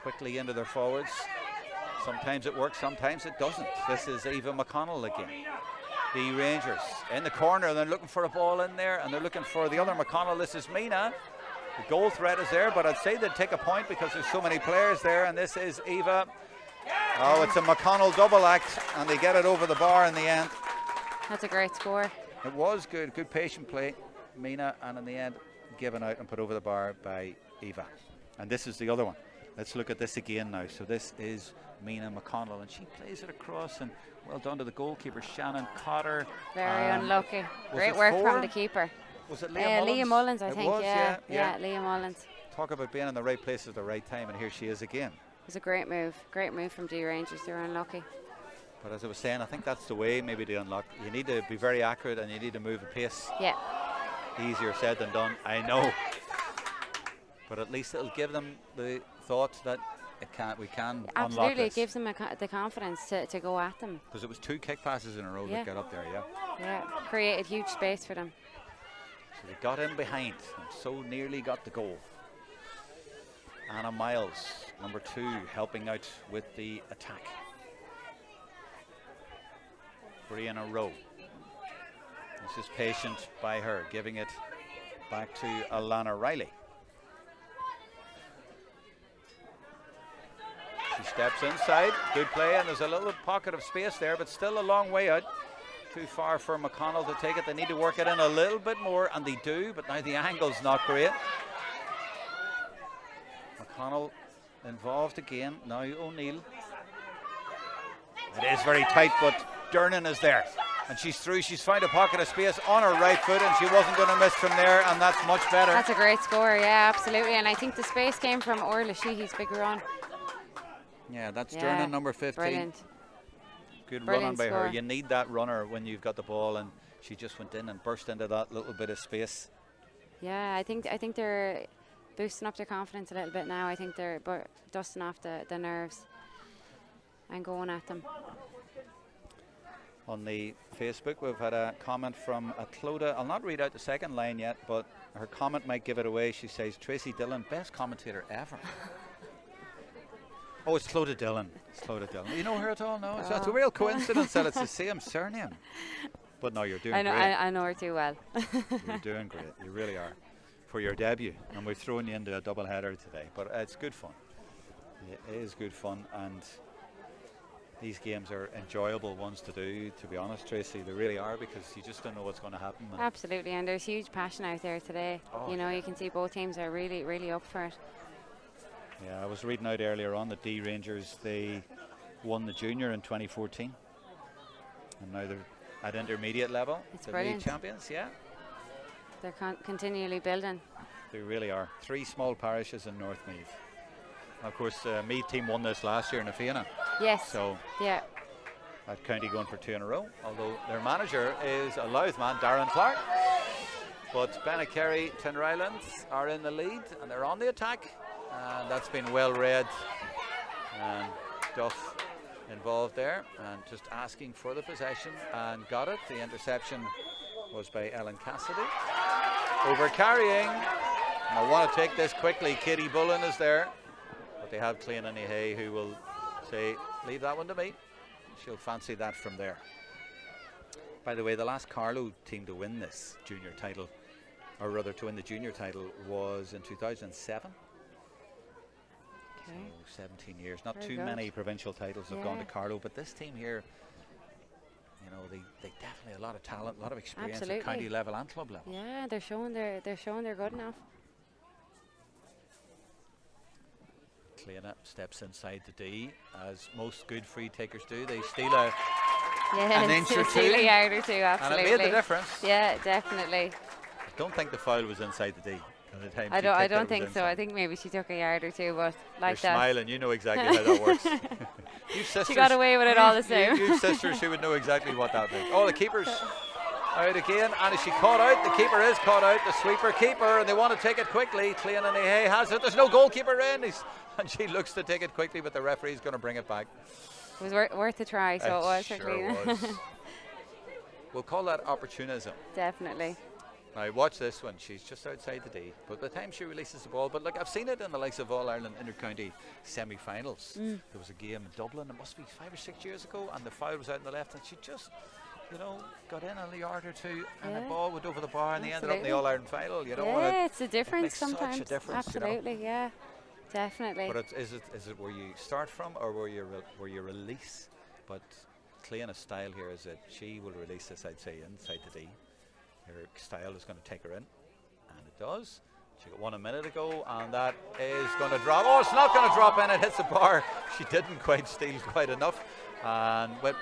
quickly into their forwards. Sometimes it works, sometimes it doesn't. This is Eva McConnell again. The Rangers in the corner, they're looking for a ball in there, and they're looking for the other McConnell. This is Mina. The goal threat is there, but I'd say they'd take a point because there's so many players there, and this is Eva. Oh, it's a McConnell double act, and they get it over the bar in the end. That's a great score. It was good patient play, Mina, and in the end given out and put over the bar by Eva. And this is the other one. Let's look at this again now. So this is Mina McConnell, and she plays it across, and well done to the goalkeeper, Shannon Cotter. Very unlucky. Great it work 4? from the keeper. Was it Leah Mullins? Leah Mullins, I It think. was, Yeah, yeah. Leah Mullins. Talk about being in the right place at the right time, and here she is again. It was a great move from Dee Rangers. They were unlucky. But as I was saying, I think that's the way maybe to unlock. You need to be very accurate, and you need to move at pace. Yeah. Easier said than done, I know. But at least it'll give them the thought that we can unlock Absolutely, this. it gives them the confidence to go at them. Because it was 2 kick passes in a row Yeah. that got up there, yeah. Yeah, created huge space for them. So they got in behind and so nearly got the goal. Anna Miles, number 2, helping out with the attack. Brianna Rowe. This is patient by her, giving it back to Alana Riley. She steps inside, good play, and there's a little pocket of space there, but still a long way out. Too far for McConnell to take it. They need to work it in a little bit more, and they do, but now the angle's not great. McConnell involved again. Now O'Neill. It is very tight, but Dernan is there. And she's through. She's found a pocket of space on her right foot, and she wasn't going to miss from there, and that's much better. That's a great score, yeah, absolutely. And I think the space came from Orla Sheehy's big run. Yeah, that's Dernan, number 15. Brilliant. Good Brilliant run by score. her. You need that runner when you've got the ball, and she just went in and burst into that little bit of space. Yeah, I think they're boosting up their confidence a little bit now. I think they're dusting off the nerves and going at them. On the Facebook, we've had a comment from Clodagh. I'll not read out the second line yet, but her comment might give it away. She says, Tracy Dillon, best commentator ever. Oh, it's Clodagh Dillon. It's Clodagh Dillon. You know her at all? No, it's a real coincidence that it's the same surname. But no, you're doing great. I know her too well. You're doing great. You really are. For your debut. And we're throwing you into a double header today. But it's good fun. It is good fun. And these games are enjoyable ones to do, to be honest, Tracy. They really are, because you just don't know what's going to happen. Absolutely. And there's huge passion out there today. Oh, you know, you can see both teams are really, really up for it. Yeah, I was reading out earlier on that Dee Rangers, they won the junior in 2014. And now they're at intermediate level. It's the brilliant. league champions, yeah. They're continually building. They really are. 3 small parishes in North Meath. Of course, Meath team won this last year in Afiana. Yes. So yeah. that county going for 2 in a row. Although their manager is a Louth man, Darren Clark. But Bennekerry, Tinryland are in the lead, and they're on the attack. And that's been well read. And Duff involved there, and just asking for the possession, and got it. The interception was by Ellen Cassidy. Over carrying. And I want to take this quickly. Katie Bullen is there. But they have Clean Hay, who will say, leave that one to me. She'll fancy that from there. By the way, the last Carlow team to win this junior title, or rather to win the junior title, was in 2007. Okay. So 17 years. Not Very too good. many provincial titles have gone to Carlow, but this team here, you know, they definitely a lot of talent, a lot of experience Absolutely. at county level and club level. Yeah, they're showing they're good enough. Cleana steps inside the D, as most good free takers do. They steal an Yeah, inch or steal two, a yard or two, absolutely. and it made the difference. Yeah, definitely. I don't think the foul was inside the D. At the time I she don't kicked it, think it was so. inside. I think maybe she took a yard or two, but like You're that. smiling, you know exactly how that works. You sisters, She got away with it all the same. You sisters who would know exactly what that meant. Oh, the keeper's out again, and is she caught out? The keeper is caught out, the sweeper keeper, and they want to take it quickly. Clean has it. There's no goalkeeper in, and she looks to take it quickly, but the referee's going to bring it back. It was worth a try, so it was for sure Cliona. was. We'll call that opportunism. Definitely. Now watch this one, she's just outside the D, but by the time she releases the ball, but look, I've seen it in the likes of All-Ireland inter-county semi-finals. There was a game in Dublin, it must be 5 or 6 years ago, and the foul was out on the left, and she just, you know, got in a yard or two, and the ball went over the bar, and they ended up in the All-Ireland final. You know, Yeah, it's a difference makes sometimes. such a difference, Absolutely, you know? yeah. Definitely. But is it where you start from, or where you release? But Cliona's style here is that she will release this, I'd say, inside the D. Her style is going to take her in, and it does. She got one a minute ago, and that is going to drop. Oh, it's not going to drop in. It hits the bar. She didn't quite steal quite enough, and well,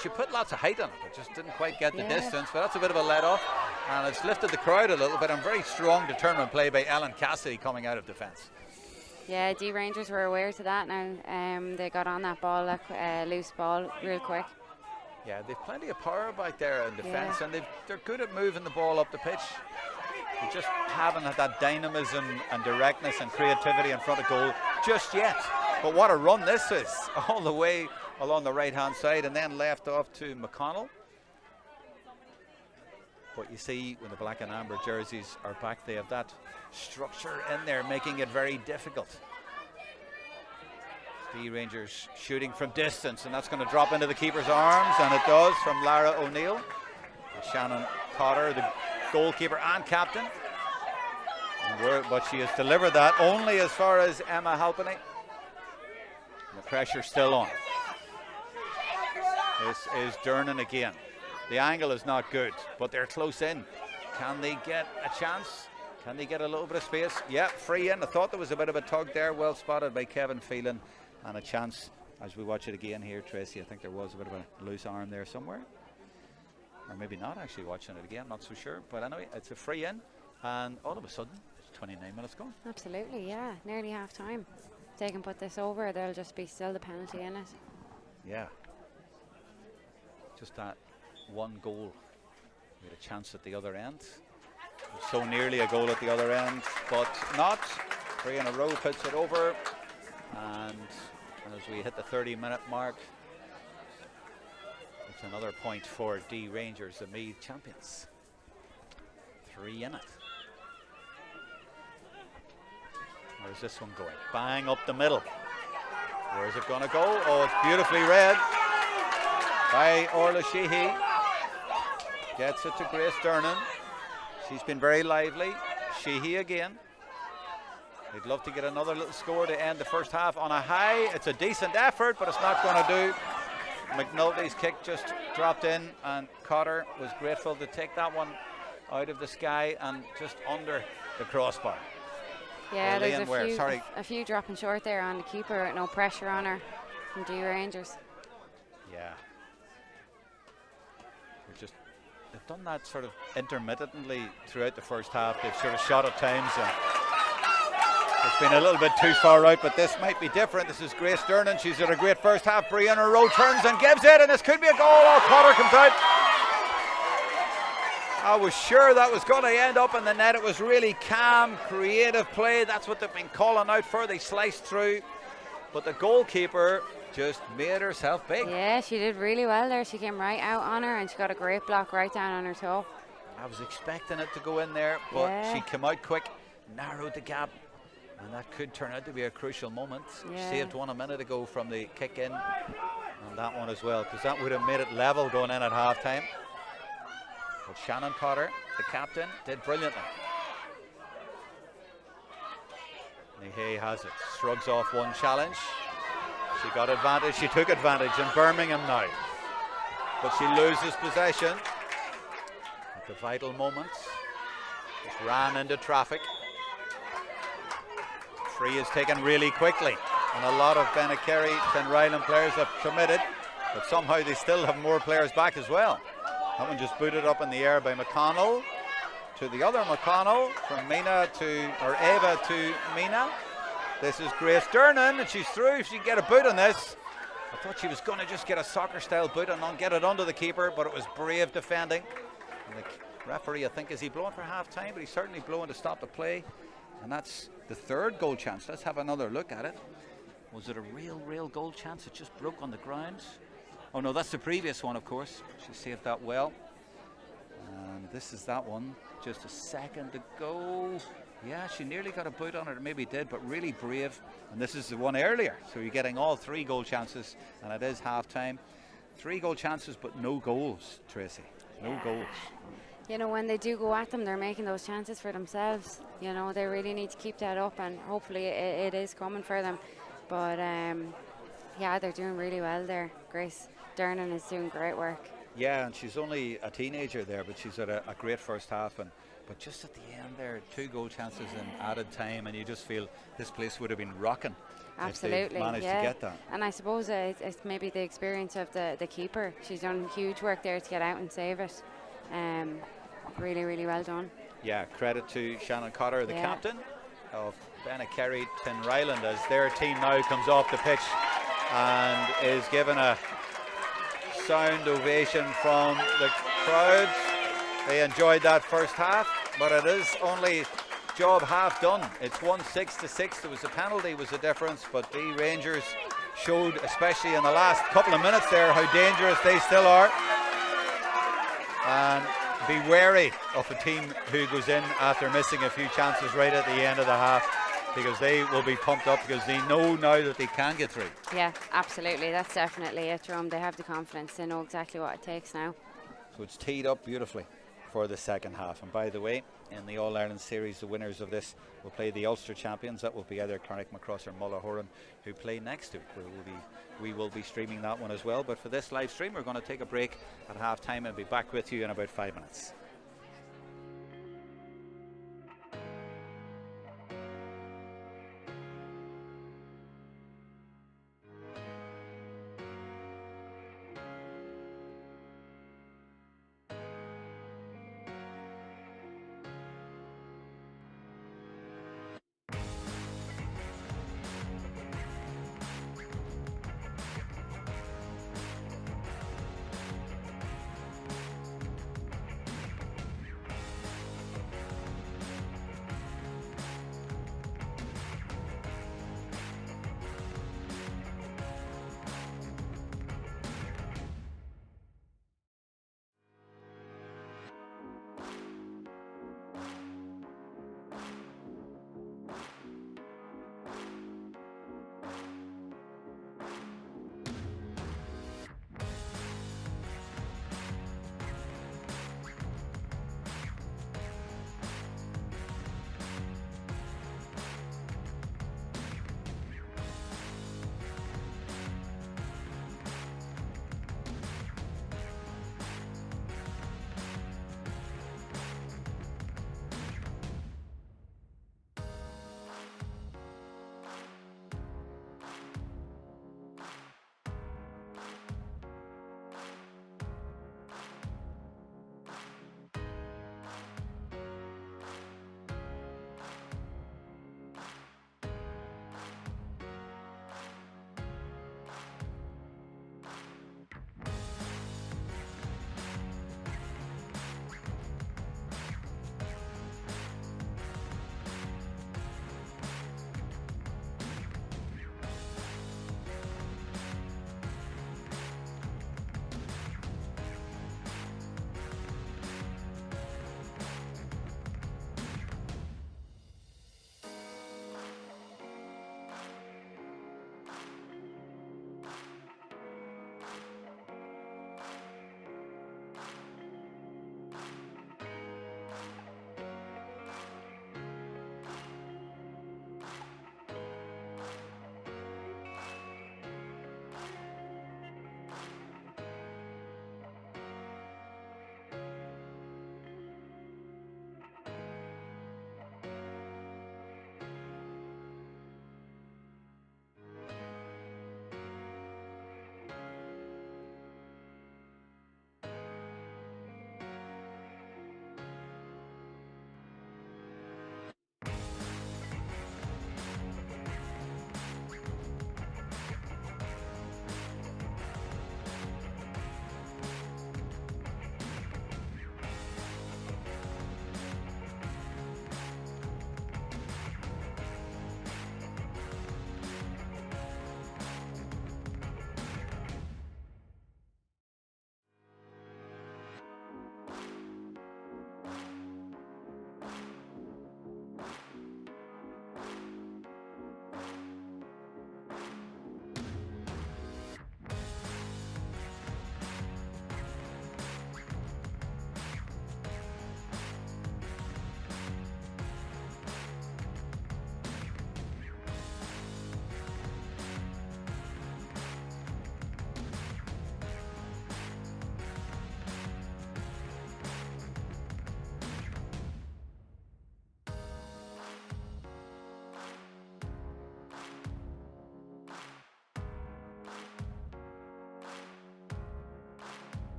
she put lots of height on it, but just didn't quite get the distance. But that's a bit of a let off, and it's lifted the crowd a little bit. And very strong, determined play by Ellen Cassidy coming out of defence. Yeah, Dee Rangers were aware to that now. They got on that ball, loose ball, real quick. Yeah, they've plenty of power back there in defence, and they're good at moving the ball up the pitch. They just haven't had that dynamism and directness and creativity in front of goal just yet. But what a run this is, all the way along the right-hand side, and then left off to McConnell. But you see, when the black and amber jerseys are back, they have that structure in there, making it very difficult. Dee Rangers shooting from distance, and that's going to drop into the keeper's arms, and it does, from Lara O'Neill. Shannon Cotter, the goalkeeper and captain. But she has delivered that only as far as Emma Halpenny. The pressure still on. This is Durnan again. The angle is not good, but they're close in. Can they get a chance? Can they get a little bit of space? Yeah, free in. I thought there was a bit of a tug there. Well spotted by Kevin Phelan. And a chance as we watch it again here, Tracy. I think there was a bit of a loose arm there somewhere. Or maybe not, actually, watching it again. Not so sure. But anyway, it's a free in. And all of a sudden, it's 29 minutes gone. Absolutely, yeah. Nearly half time. If they can put this over, there'll just be still the penalty in it. Yeah. Just that one goal. We had a chance at the other end. So nearly a goal at the other end, but not. 3 in a row, puts it over. And as we hit the 30-minute mark, it's another point for Dee Rangers, the Meath champions. 3 in it. Where's this one going? Bang up the middle. Where's it going to go? Oh, it's beautifully read by Orla Sheehy. Gets it to Grace Durnan. She's been very lively. Sheehy again. They'd love to get another little score to end the first half on a high. It's a decent effort, but it's not going to do. McNulty's kick just dropped in, and Cotter was grateful to take that one out of the sky and just under the crossbar. Yeah, there's a few dropping short there on the keeper. No pressure on her from Dee Rangers. Yeah. They've done that sort of intermittently throughout the first half. They've sort of shot at times, and it's been a little bit too far out, but this might be different. This is Grace Durnan. She's had a great first half. Brie in a row turns and gives it, and this could be a goal. Oh, Cotter comes out. I was sure that was going to end up in the net. It was really calm, creative play. That's what they've been calling out for. They sliced through, but the goalkeeper just made herself big. Yeah, she did really well there. She came right out on her, and she got a great block right down on her toe. I was expecting it to go in there, but she came out quick, narrowed the gap, and that could turn out to be a crucial moment. Yeah. Saved one a minute ago from the kick in, and that one as well, because that would have made it level going in at half time. But Shannon Cotter, the captain, did brilliantly. Nihei has it, shrugs off one challenge. She got advantage, she took advantage in Birmingham now. But she loses possession at the vital moments. Just ran into traffic. Free is taken really quickly, and a lot of Bennekerry, Tinryland players have committed, but somehow they still have more players back as well. That one just booted up in the air by McConnell to the other McConnell, from Ava to Mina. This is Grace Durnan, and she's through. If she can get a boot on this. I thought she was going to just get a soccer-style boot and not get it under the keeper, but it was brave defending. And the referee, I think, is he blowing for half-time? But he's certainly blowing to stop the play. And that's the third goal chance. Let's have another look at it. Was it a real goal chance? It just broke on the ground. Oh no, that's the previous one, of course. She saved that well. And this is that one. Just a second to go. Yeah, she nearly got a boot on it, or maybe did, but really brave. And this is the one earlier. So you're getting all 3 goal chances, and it is half time. 3 goal chances, but no goals, Tracy. No goals. You know, when they do go at them, they're making those chances for themselves. You know, they really need to keep that up, and hopefully it is coming for them. But yeah, they're doing really well there. Grace Dernan is doing great work. Yeah, and she's only a teenager there, but she's had a great first half. But just at the end there, 2 goal chances in added time, and you just feel this place would have been rocking. Absolutely, if they managed to get that. And I suppose it's maybe the experience of the keeper. She's done huge work there to get out and save it. Really well done. Yeah, credit to Shannon Cotter, the captain of Bennekerry Tinryland, as their team now comes off the pitch and is given a sound ovation from the crowd. They enjoyed that first half, but it is only job half done. It's 1-6. There was a penalty was the difference, but Dee Rangers showed, especially in the last couple of minutes there, how dangerous they still are. And be wary of a team who goes in after missing a few chances right at the end of the half, because they will be pumped up because they know now that they can get through. Yeah, absolutely. That's definitely it, Jerome. They have the confidence. They know exactly what it takes now. So it's teed up beautifully for the second half. And by the way, in the All-Ireland Series, the winners of this will play the Ulster champions. That will be either Carrickmacross or Mullahoran, who play next to. We will be streaming that one as well. But for this live stream, we're going to take a break at half time and be back with you in about 5 minutes.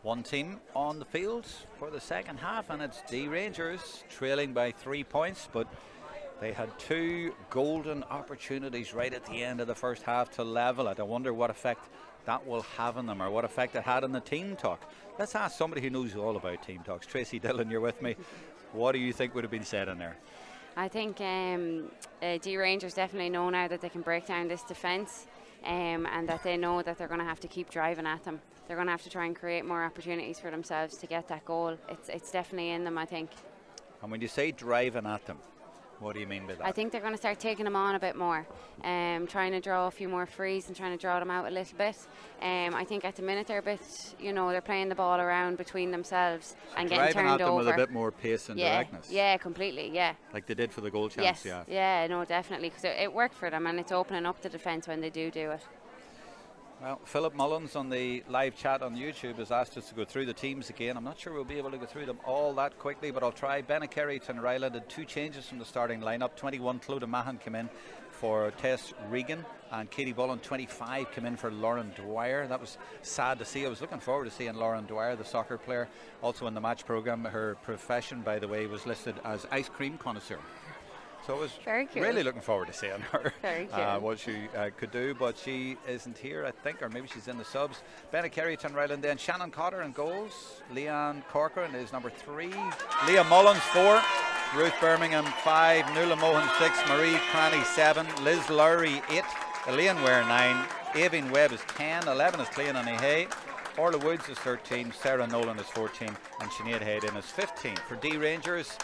One team on the field for the second half, and it's Dee Rangers trailing by 3 points, but they had 2 golden opportunities right at the end of the first half to level it. I wonder what effect that will have on them, or what effect it had on the team talk. Let's ask somebody who knows all about team talks. Tracy Dillon, you're with me. What do you think would have been said in there? I think Dee Rangers definitely know now that they can break down this defence, and that they know that they're going to have to keep driving at them. They're going to have to try and create more opportunities for themselves to get that goal. It's definitely in them, I think. And when you say driving at them, what do you mean by that? I think they're going to start taking them on a bit more, trying to draw a few more frees and trying to draw them out a little bit. I think at the minute they're a bit, they're playing the ball around between themselves and getting turned over. Driving at them with a bit more pace and directness. Yeah, completely, yeah. Like they did for the goal chance, yes. Yeah, no, definitely, because it worked for them, and it's opening up the defence when they do it. Well, Philip Mullins on the live chat on YouTube has asked us to go through the teams again. I'm not sure we'll be able to go through them all that quickly, but I'll try. Bennekerry, Tinryland had 2 changes from the starting lineup. 21, Clodagh Mahan came in for Tess Regan, and Katie Bullen, 25, came in for Lauren Dwyer. That was sad to see. I was looking forward to seeing Lauren Dwyer, the soccer player, also in the match programme. Her profession, by the way, was listed as ice cream connoisseur. So I was really looking forward to seeing her, what she could do, but she isn't here, I think, or maybe she's in the subs. Bennekerry, Tinryland, then Shannon Cotter in goals. Leanne Corcoran is number 3. Leah Mullins 4. Ruth Birmingham 5. Nuala Mohan 6. Marie Cranny 7. Liz Lowry 8. Elaine Ware 9. Avine Webb is 10. 11 is Clean Hay. Orla Woods is 13. Sarah Nolan is 14. And Sinead Hayden is 15. For Dee Rangers,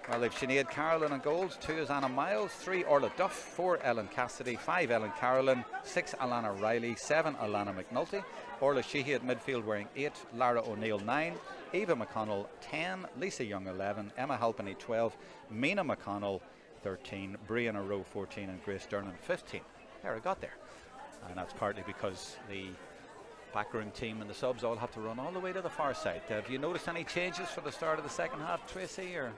well, they've Sinead Carolyn on goals. 2 is Anna Miles. 3 Orla Duff. 4 Ellen Cassidy. 5 Ellen Carolyn. 6 Alana Riley. 7 Alana McNulty. Orla Sheehy at midfield wearing 8. Lara O'Neill 9. Eva McConnell 10. Lisa Young 11. Emma Halpenny 12. Mina McConnell 13. Brianna Rowe 14. And Grace Dernan 15. There, I got there. And that's partly because the backroom team and the subs all have to run all the way to the far side. Have you noticed any changes for the start of the second half, Tracy, or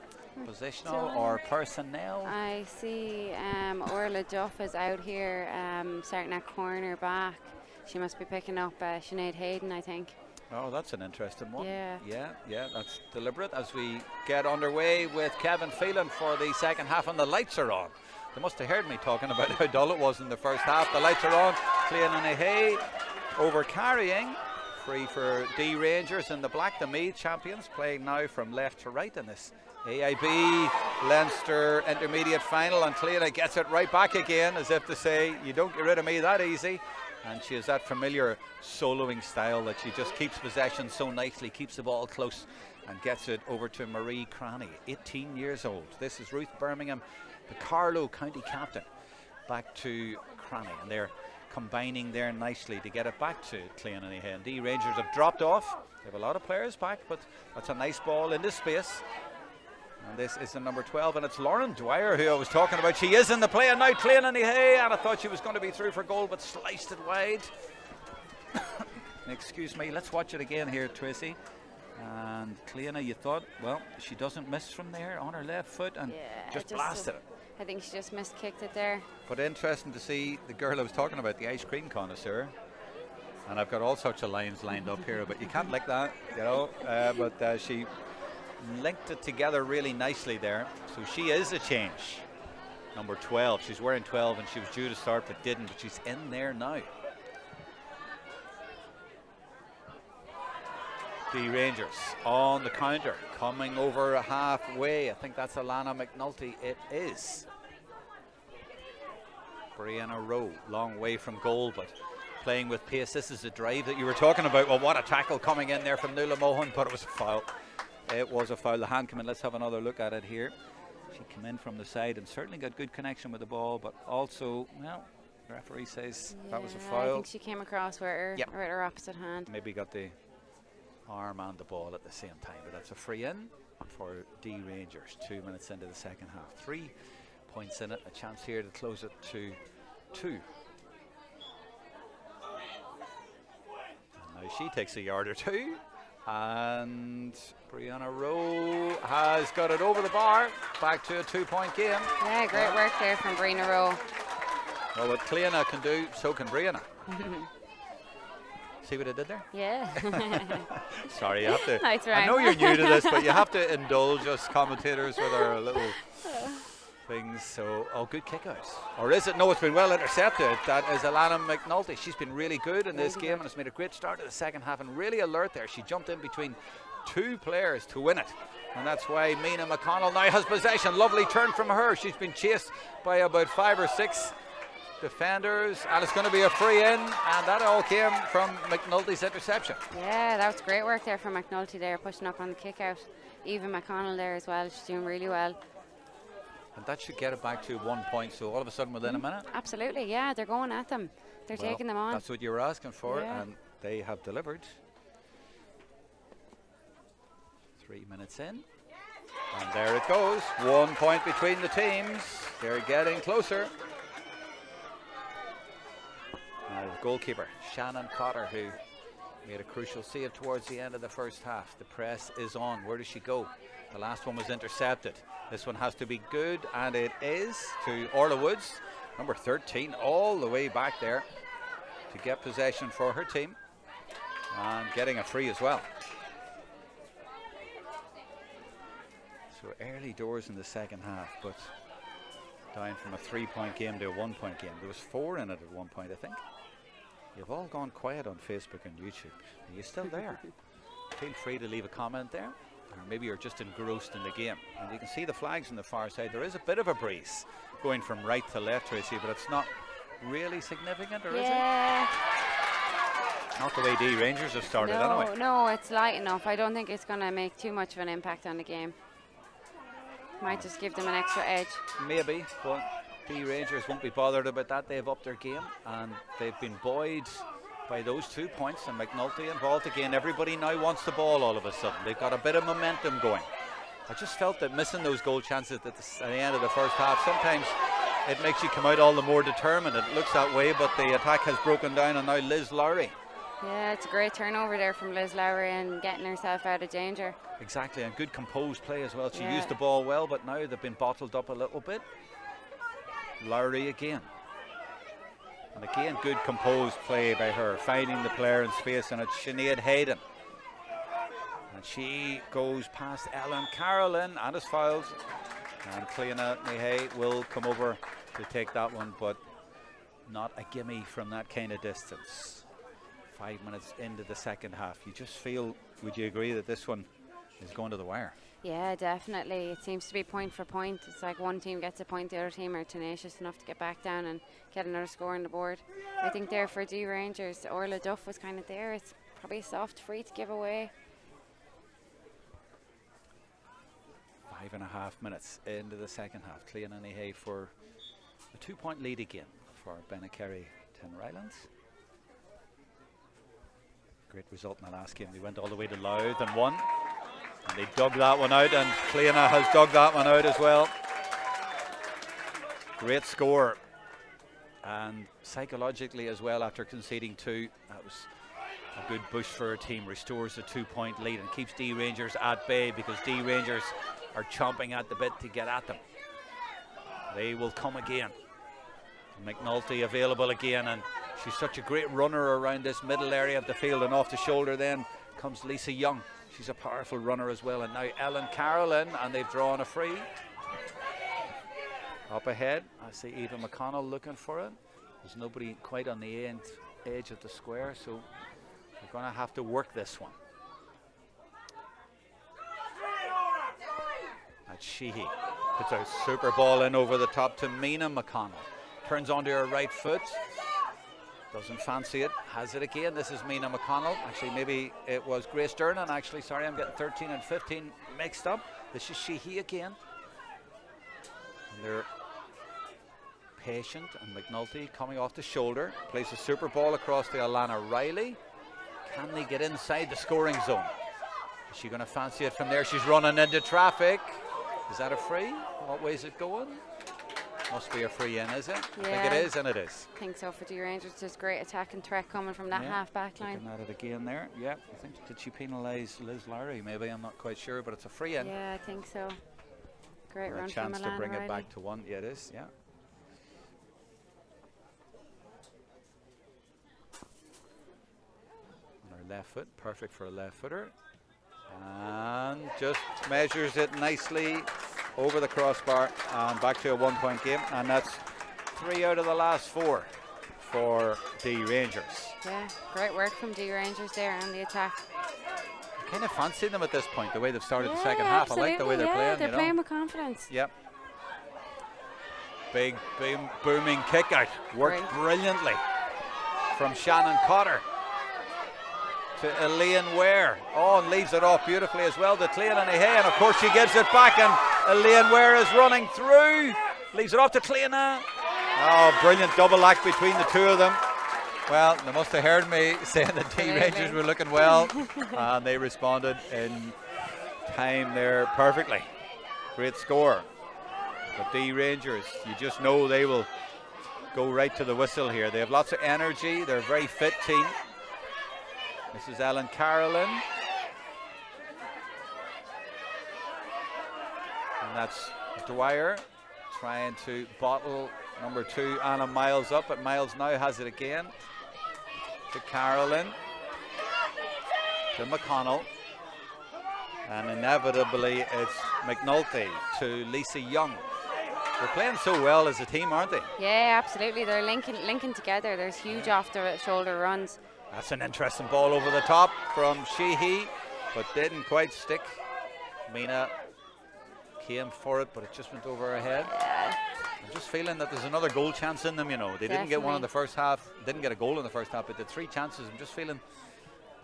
positional or personnel? I see Orla Duff is out here starting at corner back. She must be picking up Sinead Hayden, I think. Oh, that's an interesting one. Yeah, that's deliberate as we get underway with Kevin Phelan for the second half, and the lights are on. They must have heard me talking about how dull it was in the first half. The lights are on. Clean Hay over carrying. Free for Dee Rangers in the black. The Meath champions playing now from left to right in this AIB Leinster intermediate final, and Cleana gets it right back again, as if to say, you don't get rid of me that easy. And she has that familiar soloing style that she just keeps possession so nicely, keeps the ball close and gets it over to Marie Cranny, 18 years old. This is Ruth Birmingham, the Carlow County captain, back to Cranny, and they're combining there nicely to get it back to Clean and Hay. Dee Rangers have dropped off. They have a lot of players back, but that's a nice ball into space. And this is the number 12, and it's Lauren Dwyer who I was talking about. She is in the play, and now Clean and Hay, and I thought she was going to be through for goal, but sliced it wide. Excuse me, let's watch it again here, Tracy. And Cleana, you thought, well, she doesn't miss from there on her left foot, and just blasted it. I think she just kicked it there. But interesting to see the girl I was talking about, the ice cream connoisseur. And I've got all sorts of lines lined up here, but you can't like that, you know. But she linked it together really nicely there. So she is a change. Number 12. She's wearing 12, and she was due to start but didn't. But she's in there now. Dee Rangers on the counter, coming over halfway. I think that's Alana McNulty. It is. Brianna Rowe, long way from goal, but playing with pace. This is the drive that you were talking about. Well, what a tackle coming in there from Nuala Mohan, but it was a foul. It was a foul. The hand came in. Let's have another look at it here. She came in from the side and certainly got good connection with the ball, but also, well, the referee says that was a foul. I think she came across with her opposite hand. Maybe got the arm and the ball at the same time, but that's a free in for Dee Rangers. 2 minutes into the second half, 3 points in it, a chance here to close it to 2. And now she takes a yard or two, and Brianna Rowe has got it over the bar, back to a 2-point game. Yeah, great work there from Brianna Rowe. Well, what Cleana can do, so can Brianna. See what I did there? Yeah. Sorry, you have to. Nice I know you're new to this, but you have to indulge us commentators with our little things. So, good kick out. Or is it? No, it's been well intercepted. That is Alana McNulty. She's been really good in this game and has made a great start to the second half and really alert there. She jumped in between two players to win it. And that's why Mina McConnell now has possession. Lovely turn from her. She's been chased by about 5 or 6 defenders, and it's going to be a free in, and that all came from McNulty's interception. Yeah, that was great work there from McNulty there, pushing up on the kick out. Even McConnell there as well. She's doing really well. And that should get it back to 1 point, so all of a sudden within a minute. Absolutely, yeah, they're going at them. They're taking them on. That's what you were asking for, Yeah. and they have delivered. 3 minutes in. And there it goes. 1 point between the teams. They're getting closer. Now the goalkeeper, Shannon Cotter, who made a crucial save towards the end of the first half. The press is on. Where does she go? The last one was intercepted. This one has to be good, and it is, to Orla Woods, number 13, all the way back there to get possession for her team, and getting a free as well. So early doors in the second half, but down from a 3-point game to a 1-point game. There was 4 in it at one point, I think. You've all gone quiet on Facebook and YouTube. Are you still there? Feel free to leave a comment there, or maybe you're just engrossed in the game. And you can see the flags on the far side. There is a bit of a breeze going from right to left, Tracy, but it's not really significant, or is it? Not the way Dee Rangers have started anyway. No, it's light enough. I don't think it's going to make too much of an impact on the game. Might just give them an extra edge. Maybe, but Dee Rangers won't be bothered about that. They've upped their game, and they've been buoyed by those 2 points, and McNulty involved again. Everybody now wants the ball all of a sudden. They've got a bit of momentum going. I just felt that missing those goal chances at the end of the first half, sometimes it makes you come out all the more determined. It looks that way, but the attack has broken down, and now Liz Lowry. Yeah, it's a great turnover there from Liz Lowry and getting herself out of danger. Exactly, and good composed play as well. She used the ball well, but now they've been bottled up a little bit. Lowry again. And again, good composed play by her, finding the player in space, and it's Sinead Hayden. And she goes past Ellen Carolyn and is fouled. And Cleona Nihei will come over to take that one, but not a gimme from that kind of distance. 5 minutes into the second half. You just feel, would you agree that this one is going to the wire? Yeah, definitely. It seems to be point for point. It's like one team gets a point, the other team are tenacious enough to get back down and get another score on the board. I think there for Dee Rangers, Orla Duff was kind of there. It's probably a soft free to give away. 5.5 minutes into the second half. Cleona Nihei for a 2-point lead again for Bennekerry Tinryland. Great result in the last game. They went all the way to Louth and won. And they dug that one out, and Cleona has dug that one out as well. Great score. And psychologically as well, after conceding 2, that was a good push for her team. Restores a 2-point lead and keeps Dee Rangers at bay, because Dee Rangers are chomping at the bit to get at them. They will come again. McNulty available again, and she's such a great runner around this middle area of the field, and off the shoulder then comes Lisa Young. She's a powerful runner as well, and now Ellen Carolyn, and they've drawn a free. Up ahead, I see Eva McConnell looking for it. There's nobody quite on the edge of the square, so they're going to have to work this one. That's Sheehy. Puts a super ball in over the top to Mina McConnell. Turns onto her right foot. Doesn't fancy it. Has it again. This is Mina McConnell. Actually, maybe it was Grace Durnan. Actually, sorry, I'm getting 13 and 15 mixed up. This is Sheehy again. And they're patient, and McNulty coming off the shoulder. Plays a super ball across to Alana Riley. Can they get inside the scoring zone? Is she going to fancy it from there? She's running into traffic. Is that a free? What way is it going? Must be a free in, is it? Yeah, I think it is, and it is. I think so for Dee Rangers. There's great attack and threat coming from that half-back line. Looking at it again there. Yeah, I think, did she penalise Liz Lowry? Maybe, I'm not quite sure, but it's a free in. Yeah, I think so. Great For run a chance from to Alana bring Riley. it back to 1. Yeah, it is, yeah. Left foot, perfect for a left footer. And just measures it nicely over the crossbar and back to a 1-point game. And that's 3 out of the last 4 for Dee Rangers. Yeah, great work from Dee Rangers there on the attack. I kind of fancy them at this point, the way they've started the second half. I like the way they're playing. They're playing with confidence. Yep. Big booming kick out. Worked brilliantly from Shannon Cotter to Elaine Ware. Oh, and leaves it off beautifully as well to Cleananny Hay. And of course she gives it back, and Elaine Ware is running through. Leaves it off to Cleananny. Oh, brilliant double act between the two of them. Well, they must have heard me saying that Dee Rangers were looking well, and they responded in time there perfectly. Great score. But Dee Rangers, you just know they will go right to the whistle here. They have lots of energy. They're a very fit team. This is Ellen Carolyn. And that's Dwyer trying to bottle number 2, Anna Miles up, but Miles now has it again. To Carolyn. To McConnell. And inevitably it's McNulty to Lisa Young. They're playing so well as a team, aren't they? Yeah, absolutely. They're linking together. There's huge off-the-shoulder runs. That's an interesting ball over the top from Sheehy, but didn't quite stick. Mina came for it, but it just went over her head. Yeah. I'm just feeling that there's another goal chance in them, you know. They didn't get one in the first half, didn't get a goal in the first half, but the 3 chances, I'm just feeling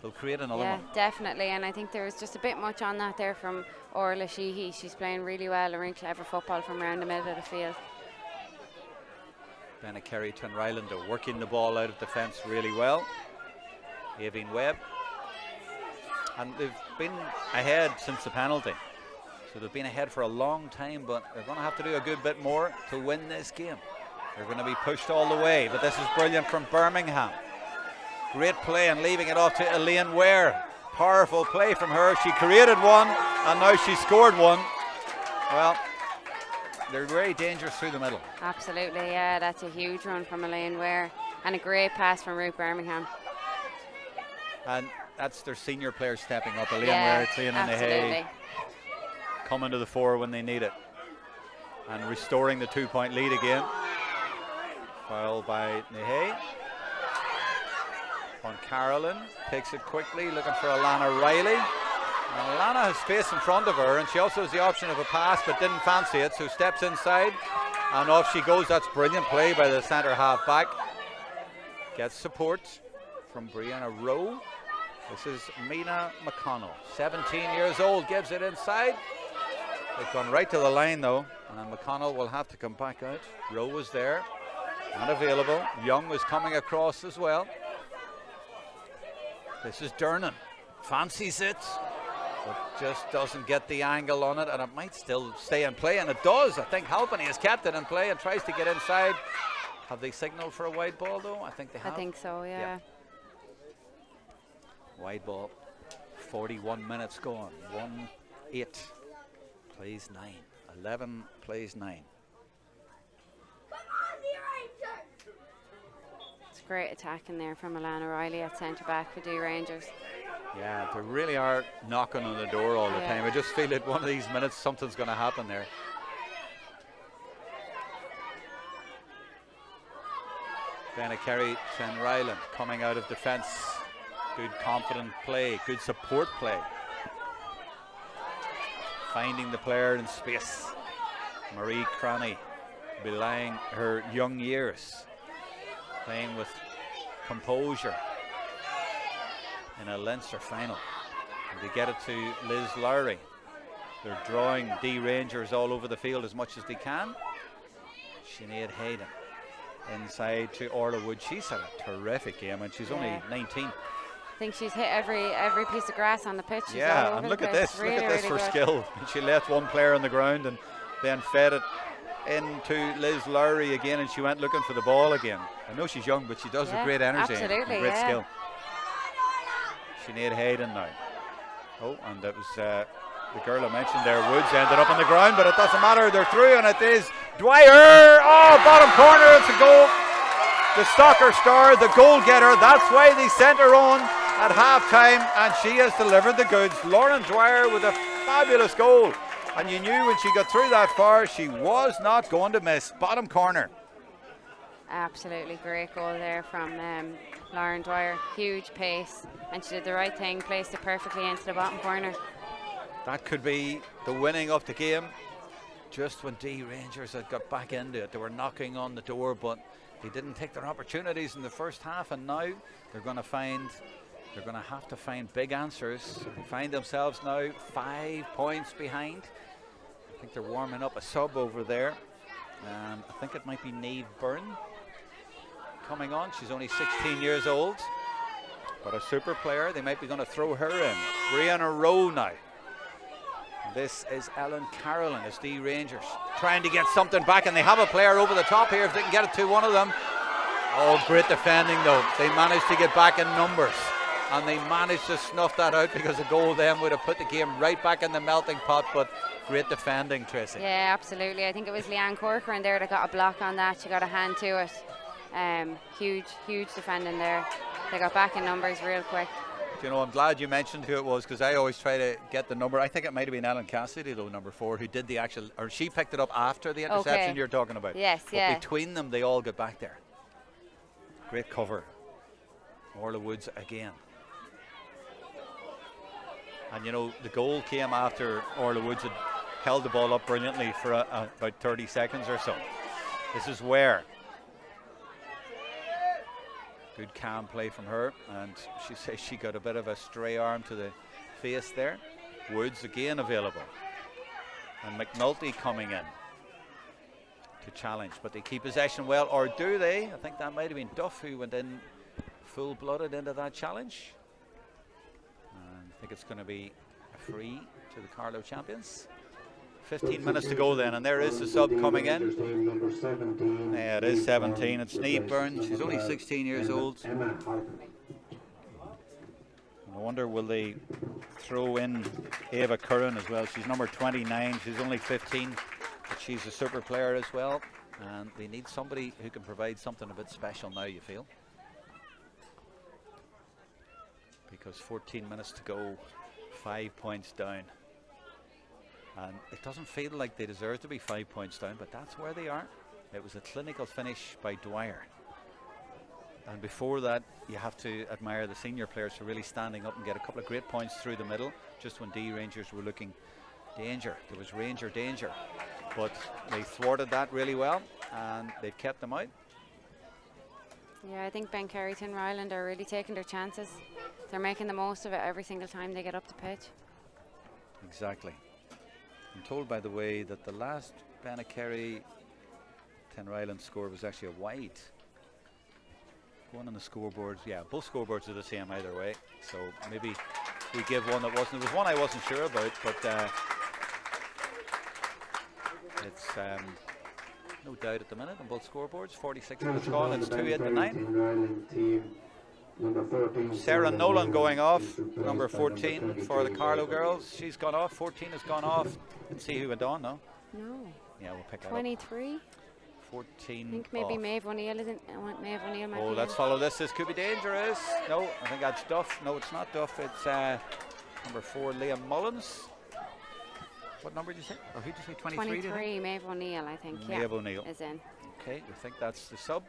they'll create another one. Yeah, definitely, and I think there was just a bit much on that there from Orla Sheehy. She's playing really well and really clever football from around the middle of the field. Bennekerry, Tinryland are working the ball out of defence really well. Aveen Webb. And they've been ahead since the penalty. So they've been ahead for a long time, but they're going to have to do a good bit more to win this game. They're going to be pushed all the way, but this is brilliant from Birmingham. Great play and leaving it off to Elaine Ware. Powerful play from her. She created one and now she scored one. Well, they're very dangerous through the middle. Absolutely, yeah, that's a huge run from Elaine Ware and a great pass from Ruth Birmingham. And that's their senior players stepping up. Elaine Ware, Cleananny Hay, coming to the fore when they need it. And restoring the 2-point lead again. Foul by Nahay. On Carolyn, takes it quickly, looking for Alana Riley. And Alana has space in front of her, and she also has the option of a pass, but didn't fancy it, so steps inside, and off she goes. That's brilliant play by the centre half back. Gets support from Brianna Rowe. This is Mina McConnell, 17 years old, gives it inside. They've gone right to the line though, and McConnell will have to come back out. Rowe was there, not available. Young was coming across as well. This is Dernan, fancies it, but just doesn't get the angle on it, and it might still stay in play, and it does. I think Halpenny has kept it in play and tries to get inside. Have they signalled for a wide ball though? I think they have. I think so, yeah. Wide ball, 41 minutes gone, 1-8, plays 9, 11 plays 9. Great attack in there from Alana Riley at centre back for Dee Rangers. Yeah, they really are knocking on the door all the time. I just feel at one of these minutes something's going to happen there. Bennekerry, Tinryland coming out of defence. Good confident play, good support play. Finding the player in space. Marie Cranny, belying her young years. Playing with composure in a Leinster final. And they get it to Liz Lowry. They're drawing Dee Rangers all over the field as much as they can. Sinead Hayden inside to Orla Wood. She's had a terrific game and she's only 19. I think she's hit every piece of grass on the pitch. She's yeah, and look at this. Really, look at this really for good. skill. She left one player on the ground and then fed it into Liz Lowry again, and she went looking for the ball again. I know she's young, but she does with great energy and great skill. Sinead Hayden now. Oh, and that was the girl I mentioned there, Woods, ended up on the ground, but it doesn't matter. They're through, and it is Dwyer. Oh, bottom corner, it's a goal. The soccer star, the goal getter. That's why they sent her on at half-time, and she has delivered the goods. Lauren Dwyer with a fabulous goal. And you knew when she got through that far, she was not going to miss. Bottom corner. Absolutely great goal there from Lauren Dwyer. Huge pace, and she did the right thing, placed it perfectly into the bottom corner. That could be the winning of the game. Just when Dee Rangers had got back into it, they were knocking on the door, but they didn't take their opportunities in the first half, and now they're going to have to find big answers. They find themselves now 5 points behind. I think they're warming up a sub over there. I think it might be Niamh Byrne coming on. She's only 16 years old, but a super player. They might be going to throw her in. 3 in a row now. This is Ellen Carolyn as Dee Rangers trying to get something back, and they have a player over the top here if they can get it to one of them. Oh, great defending though. They managed to get back in numbers, and they managed to snuff that out, because a goal then would have put the game right back in the melting pot. But great defending, Tracy. Yeah, absolutely. I think it was Leanne Corcoran there that got a block on that. She got a hand to it. Huge defending there. They got back in numbers real quick. You know, I'm glad you mentioned who it was, because I always try to get the number. I think it might have been Ellen Cassidy, though, number 4, who did the actual, or she picked it up after the interception you're talking about. Yes, but yeah. Between them, they all got back there. Great cover. Orla Woods again. And you know, the goal came after Orla Woods had held the ball up brilliantly for about 30 seconds or so. This is where. Good calm play from her, and she says she got a bit of a stray arm to the face there. Woods again available, and McNulty coming in to challenge, but they keep possession well, or do they? I think that might have been Duff who went in full-blooded into that challenge. And I think it's going to be a free to the Carlow champions. 15 minutes to go then, and there is the sub coming in. Yeah, it is 17. It's Niamh Byrne. She's only 16 years old. I wonder, will they throw in Ava Curran as well? She's number 29. She's only 15, but she's a super player as well. And they need somebody who can provide something a bit special now, you feel? Because 14 minutes to go, 5 points down. And it doesn't feel like they deserve to be 5 points down, but that's where they are. It was a clinical finish by Dwyer. And before that, you have to admire the senior players for really standing up and get a couple of great points through the middle, just when Dee Rangers were looking danger. There was Ranger danger. But they thwarted that really well, and they've kept them out. Yeah, I think Bennekerry, Tinryland are really taking their chances. They're making the most of it every single time they get up the pitch. Exactly. I'm told, by the way, that the last Bennekerry Tinryland score was actually a wide. One on the scoreboards, yeah, both scoreboards are the same either way. So maybe we give one that wasn't. There was one I wasn't sure about, but it's no doubt at the minute on both scoreboards. 46 minutes gone. It's 2-8 to 9. Sarah Nolan going off, number 14 for the Carlow girls. She's gone off. 14 has gone off. Let's see who went on now. No. Yeah, we'll pick that 23. up. 14. I think maybe off. Maeve O'Neill isn't. Maeve O'Neill might Oh, be let's in. follow this. This could be dangerous. No, I think that's Duff. No, it's not Duff. It's number 4, Liam Mullins. What number did you say? Or who did you say? 23? 23, Maeve O'Neill, I think. Maeve O'Neill is in. Okay, we think that's the sub.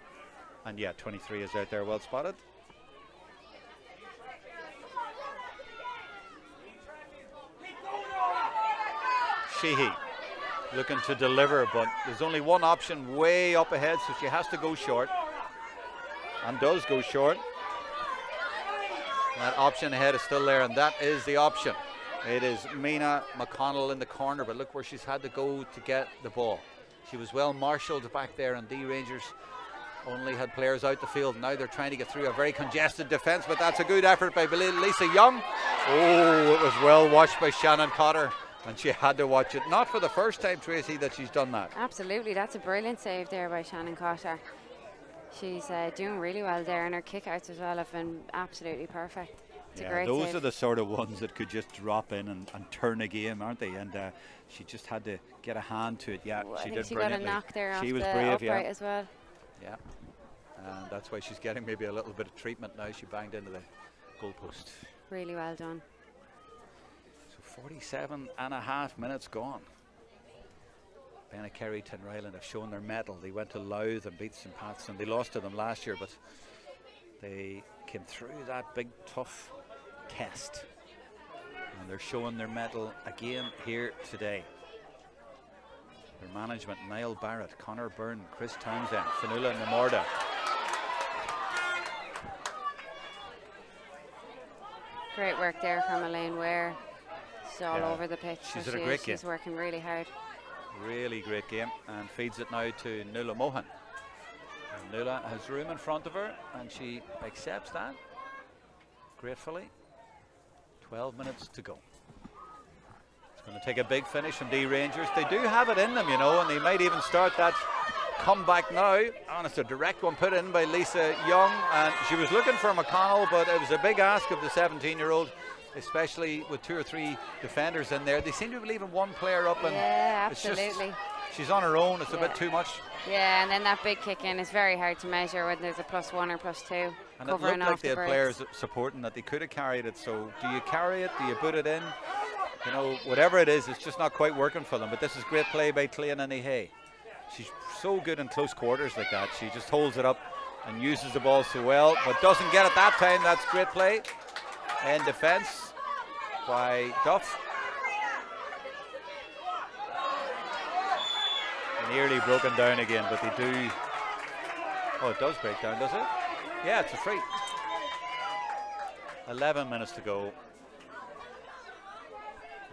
And yeah, 23 is out there, well spotted. Sheehy looking to deliver, but there's only one option way up ahead, so she has to go short, and does go short. That option ahead is still there, and that is the option. It is Mina McConnell in the corner, but look where she's had to go to get the ball. She was well marshalled back there, and Dee Rangers only had players out the field. Now they're trying to get through a very congested defence, but that's a good effort by Lisa Young. Oh, it was well watched by Shannon Cotter, and she had to watch it. Not for the first time, Tracy, that she's done that. Absolutely, that's a brilliant save there by Shannon Cotter. She's doing really well there, and her kickouts as well have been absolutely perfect. It's a great those save. are the sort of ones that could just drop in and turn a game, aren't they? And she just had to get a hand to it. Yeah, I she think did she brilliantly. got a knock there She off was the brave, upright as well. Yeah, and that's why she's getting maybe a little bit of treatment now. She banged into the goalpost. Really well done. So 47.5 minutes gone. Bennekerry, Tinryland have shown their mettle. They went to Louth and beat St. Pat's, and they lost to them last year, but they came through that big tough test, and they're showing their mettle again here today. Their management: Niall Barrett, Conor Byrne, Chris Townsend, Fionnuala Namorda. Great work there from Elaine Ware. She's all Yeah, over the pitch. she's so had a she great is. game. She's working really hard. Really great game, and feeds it now to Nuala Mohan. And Nuala has room in front of her, and she accepts that gratefully. 12 minutes to go. It's going to take a big finish from Dee Rangers. They do have it in them, you know, and they might even start that comeback now. And it's a direct one put in by Lisa Young, and she was looking for McConnell, but it was a big ask of the 17-year-old, especially with 2 or 3 defenders in there. They seem to be leaving one player up, and Yeah, it's just, absolutely. she's on her own. It's a Yeah. bit too much. Yeah, and then that big kick in is very hard to measure when there's a +1 or +2. And it covering looked like off they the had breaks. players supporting that they could have carried it. So do you carry it? Do you put it in? You know, whatever it is, it's just not quite working for them. But this is great play by Cleanany Hay. She's so good in close quarters like that. She just holds it up and uses the ball so well, but doesn't get it that time. That's great play in defence by Duff. Nearly broken down again, but they do. Oh, it does break down, does it? Yeah, it's a free. 11 minutes to go.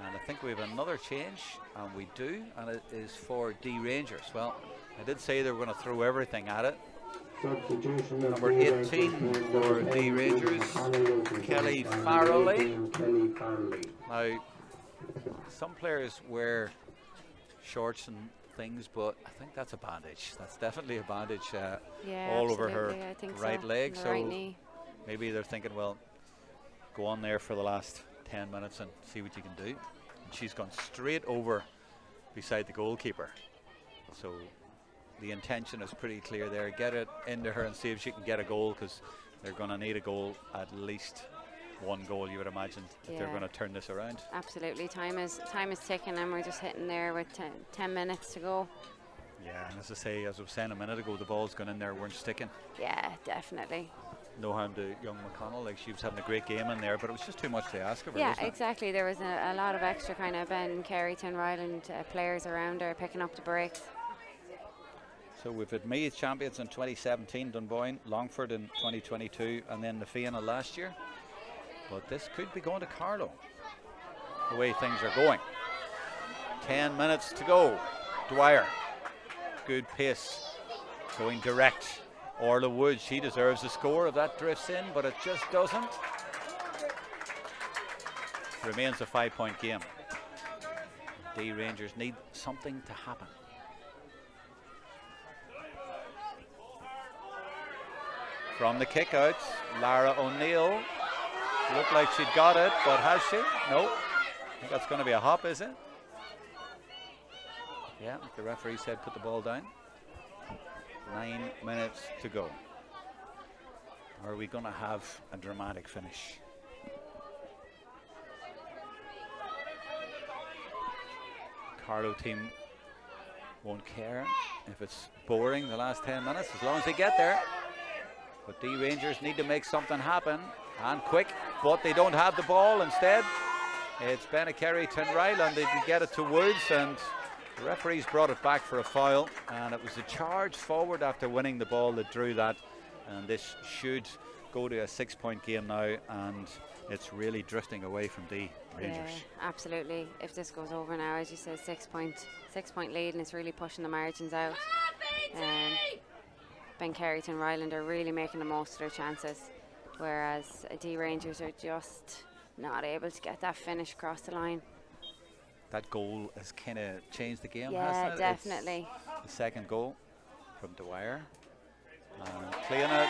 And I think we have another change, and we do, and it is for Dee Rangers. Well, I did say they were going to throw everything at it. Number 18 for Dee Rangers, Kelly Farrelly. Now, some players wear shorts and things, but I think that's a bandage. That's definitely a bandage Yeah, all over her absolutely, I think right so. leg. The So right knee. maybe they're thinking, well, go on there for the last 10 minutes and see what you can do. And she's gone straight over beside the goalkeeper. So the intention is pretty clear there. Get it into her and see if she can get a goal, because they're going to need a goal, at least one goal, you would imagine, if they're Yeah. going to turn this around. Absolutely. Time is ticking, and we're just hitting there with 10 minutes to go. Yeah, and as I say, as I was saying a minute ago, the ball's gone in there, weren't sticking. Yeah, definitely. No harm to young McConnell, like she was having a great game in there, but it was just too much to ask of her, Yeah, wasn't it? exactly. There was a lot of extra kind of Bennekerry, Tinryland players around her picking up the breaks. So we've had Meath champions in 2017, Dunboyne, Longford in 2022, and then the Fianna last year. But this could be going to Carlow, the way things are going. 10 minutes to go. Dwyer, good pace, going direct. Orla Wood, she deserves a score if that drifts in, but it just doesn't. Remains a 5-point game. Dee Rangers need something to happen. From the kick out, Lara O'Neill. Looked like she'd got it, but has she? No. I think that's going to be a hop, is it? Yeah, the referee said put the ball down. 9 minutes to go. Are we going to have a dramatic finish? Carlow team won't care if it's boring the last 10 minutes, as long as they get there. But Dee Rangers need to make something happen, and quick, but they don't have the ball. Instead, it's Bennekerry, Tinryland. They can get it to Woods, and the referees brought it back for a foul, and it was a charge forward after winning the ball that drew that. And this should go to a 6-point game now, and it's really drifting away from Dee Rangers. Yeah, absolutely. If this goes over now, as you said, 6-point lead, and it's really pushing the margins out. Bennekerry, Tinryland are really making the most of their chances, whereas Dee Rangers are just not able to get that finish across the line. That goal has kind of changed the game, Yeah, hasn't it? definitely. It's the second goal from Dwyer. And Cleanad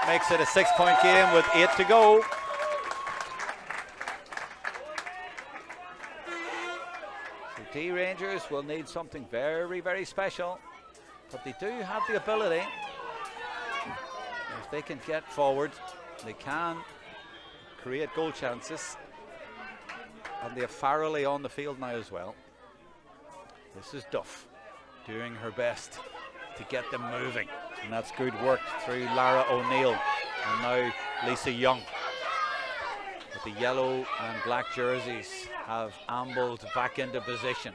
makes it a 6-point game with 8 to go. So Dee Rangers will need something very, very special, but they do have the ability. If they can get forward, they can create goal chances. And they have Farrelly on the field now as well. This is Duff doing her best to get them moving. And that's good work through Lara O'Neill. And now Lisa Young. But the yellow and black jerseys have ambled back into position.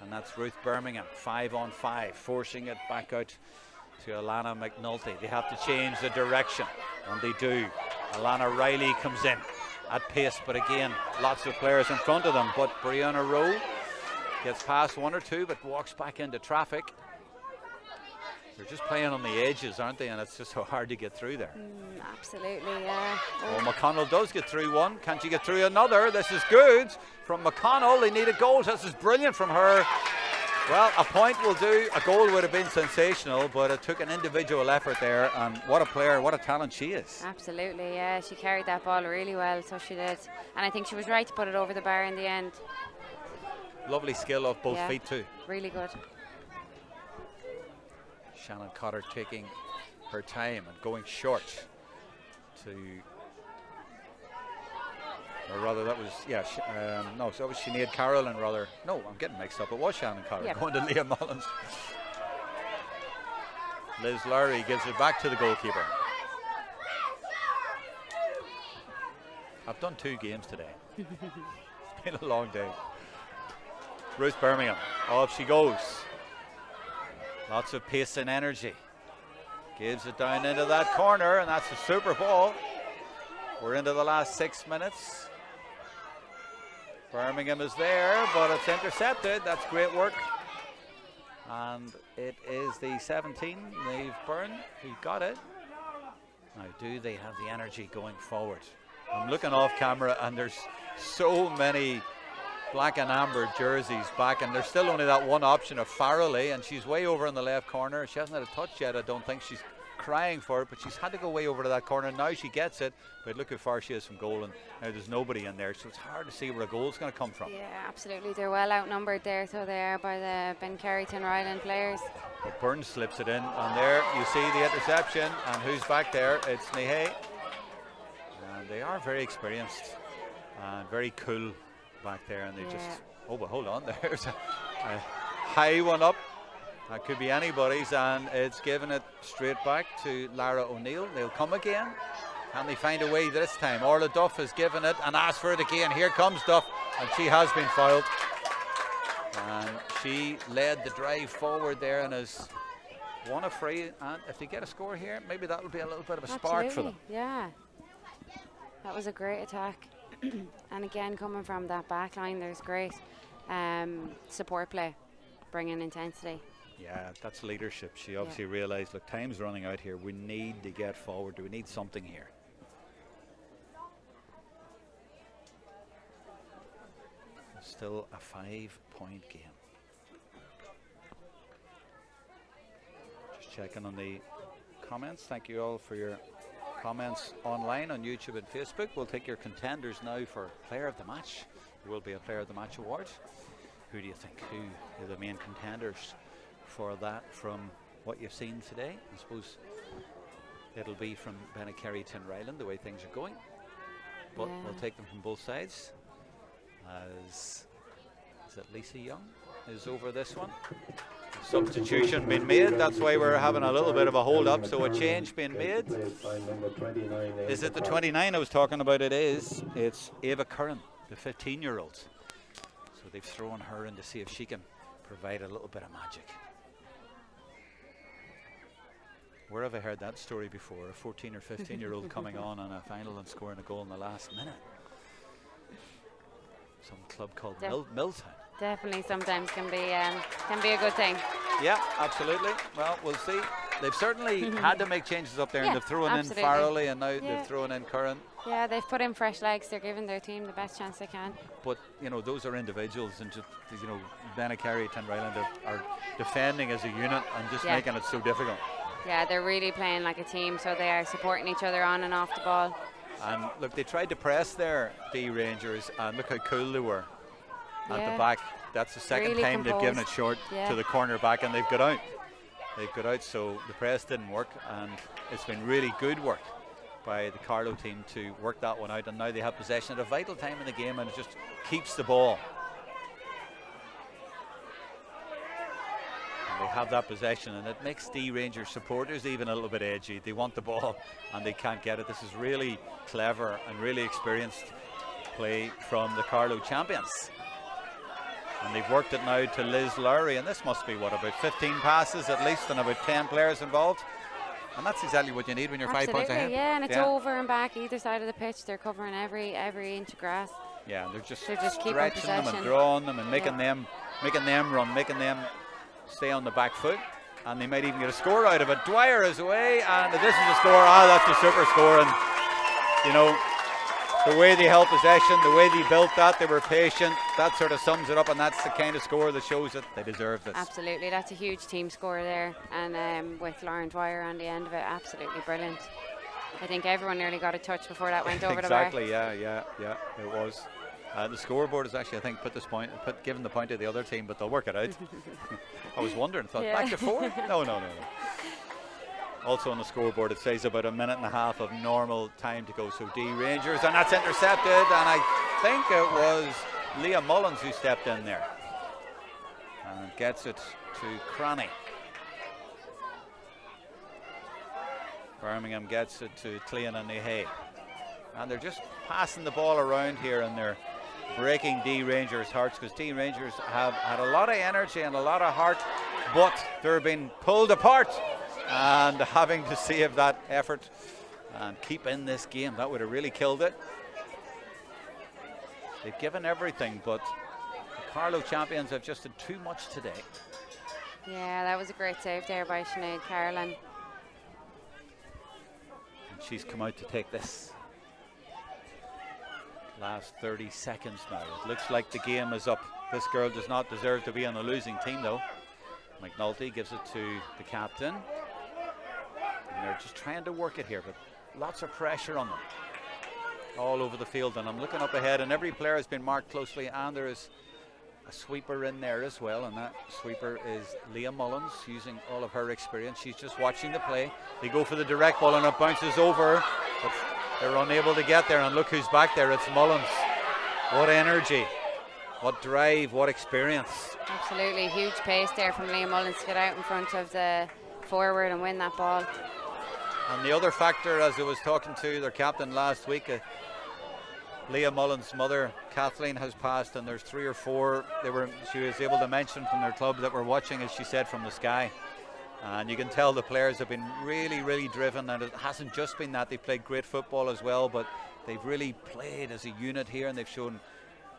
And that's Ruth Birmingham, 5-on-5, forcing it back out to Alana McNulty. They have to change the direction, and they do. Alana Riley comes in at pace, but again, lots of players in front of them. But Brianna Rowe gets past one or two, but walks back into traffic. They're just playing on the edges, aren't they? And it's just so hard to get through there. Absolutely, yeah. Well, McConnell does get through one. Can she get through another? This is good from McConnell. They need a goal. This is brilliant from her. Well, a point will do. A goal would have been sensational, but it took an individual effort there. And what a player, what a talent she is. Absolutely, yeah. She carried that ball really well, so she did. And I think she was right to put it over the bar in the end. Lovely skill off both feet too. Really good. Shannon Cotter taking her time and going short to, or rather that was, no, so that was Sinead Carolyn rather. No, I'm getting mixed up. It was Shannon Cotter going to Leah Mullins. Liz Lowry gives it back to the goalkeeper. I've done 2 games today. It's been a long day. Ruth Birmingham, off she goes. Lots of pace and energy. Gives it down into that corner, and that's a super ball. We're into the last 6 minutes. Birmingham is there, but it's intercepted. That's great work. And it is the 17, Neve Byrne, who got it. Now, do they have the energy going forward? I'm looking off camera, and there's so many black and amber jerseys back, and there's still only that one option of Farrelly, and she's way over in the left corner. She hasn't had a touch yet. I don't think she's crying for it, but she's had to go way over to that corner. Now she gets it, but look how far she is from goal, and now there's nobody in there, so it's hard to see where a goal's going to come from. Yeah, absolutely. They're well outnumbered there, so they are by the Bennekerry Tinryland players. But Burns slips it in, and there you see the interception, and who's back there? It's Nihei. And they are very experienced and very cool back there, and they just, oh, but hold on, there's a high one up. That could be anybody's, and it's given it straight back to Lara O'Neill. They'll come again. Can they find a way this time? Orla Duff has given it and asked for it again. Here comes Duff, and she has been fouled. And she led the drive forward there and has won a free. And if they get a score here, maybe that will be a little bit of a spark for them. Yeah, that was a great attack. And again, coming from that back line, there's great support play, bringing intensity. Yeah, that's leadership. She obviously realised, look, time's running out here. We need to get forward. We need something here. Still a 5-point game. Just checking on the comments. Thank you all for your comments online on YouTube and Facebook. We'll take your contenders now for Player of the Match. There will be a Player of the Match award. Who do you think? Who are the main contenders for that from what you've seen today? I suppose it'll be from Bennekerry Tinryland, the way things are going. But we'll take them from both sides. As is it Lisa Young is over this one. Substitution being made, that's why we're having a little bit of a hold up, so a change being made. Is it the 29 I was talking about? It is. It's Ava Curran, the 15-year-old. So they've thrown her in to see if she can provide a little bit of magic. Where have I heard that story before? A 14 or 15-year-old coming on a final and scoring a goal in the last minute. Some club called Milltown. Definitely, sometimes can be a good thing. Yeah, absolutely. Well, we'll see. They've certainly had to make changes up there, and they've thrown in Farrelly, and now they've thrown in Curran. Yeah, they've put in fresh legs. They're giving their team the best chance they can. But you know, those are individuals, and just Bennekerry, Tinryland are defending as a unit and just making it so difficult. Yeah, they're really playing like a team, so they are supporting each other on and off the ball. And look, they tried to press their Dee Rangers, and look how cool they were at the back. That's the second really time composed. they've given it short to the corner back, and they've got out. They've got out, so the press didn't work, and it's been really good work by the Carlow team to work that one out, and now they have possession at a vital time in the game, and it just keeps the ball. And they have that possession, and it makes Dee Rangers supporters even a little bit edgy. They want the ball and they can't get it. This is really clever and really experienced play from the Carlow champions. And they've worked it now to Liz Lowry, and this must be what, about 15 passes at least, and about 10 players involved. And that's exactly what you need when you're 5 points ahead. Yeah, and it's over and back either side of the pitch. They're covering every inch of grass. Yeah, they're just keeping stretching them and drawing them and making them run, making them stay on the back foot, and they might even get a score out of it. Dwyer is away, and this is a score. That's a super score, and you know, the way they held possession, the way they built that, they were patient, that sort of sums it up, and that's the kind of score that shows that they deserve this. Absolutely, that's a huge team score there, and with Lauren Dwyer on the end of it, absolutely brilliant. I think everyone nearly got a touch before that went over the bar. Exactly, yeah, it was. The scoreboard has actually, I think, given the point to the other team, but they'll work it out. I was wondering, back to 4? No. Also on the scoreboard it says about a minute and a half of normal time to go. So Dee Rangers, and that's intercepted, and I think it was Leah Mullins who stepped in there and gets it to Cranny. Birmingham gets it to Clean and Hay, and they're just passing the ball around here, and they're breaking Dee Rangers' hearts, because Dee Rangers have had a lot of energy and a lot of heart, but they're being pulled apart, and having to save that effort and keep in this game, that would have really killed it. They've given everything, but the Carlow champions have just done too much today. Yeah, that was a great save there by Sinead Carolan. And she's come out to take this. Last 30 seconds now. It looks like the game is up. This girl does not deserve to be on a losing team though. McNulty gives it to the captain. And they're just trying to work it here, but lots of pressure on them all over the field. And I'm looking up ahead, and every player has been marked closely, and there is a sweeper in there as well, and that sweeper is Leah Mullins, using all of her experience. She's just watching the play. They go for the direct ball, and it bounces over, but they're unable to get there, and look who's back there. It's Mullins. What energy, what drive, what experience. Absolutely, huge pace there from Leah Mullins to get out in front of the forward and win that ball. And the other factor, as I was talking to their captain last week, Leah Mullins' mother Kathleen has passed, and there's 3 or 4 she was able to mention from their club that were watching, as she said, from the sky. And you can tell the players have been really, really driven, and it hasn't just been that. They've played great football as well, but they've really played as a unit here, and they've shown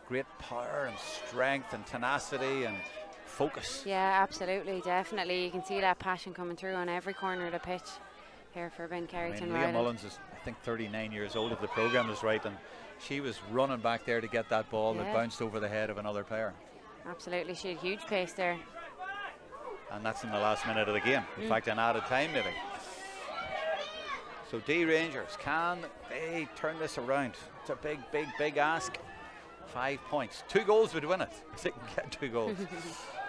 great power and strength and tenacity and focus. Yeah, absolutely, definitely. You can see that passion coming through on every corner of the pitch here for Bennekerry. Leah Mullins is, I think, 39 years old if the programme is right, and she was running back there to get that ball that bounced over the head of another player. Absolutely, she had huge pace there. And that's in the last minute of the game. In fact, an added time maybe. So Dee Rangers, can they turn this around? It's a big ask. 5 points. 2 goals would win it. They can get 2 goals.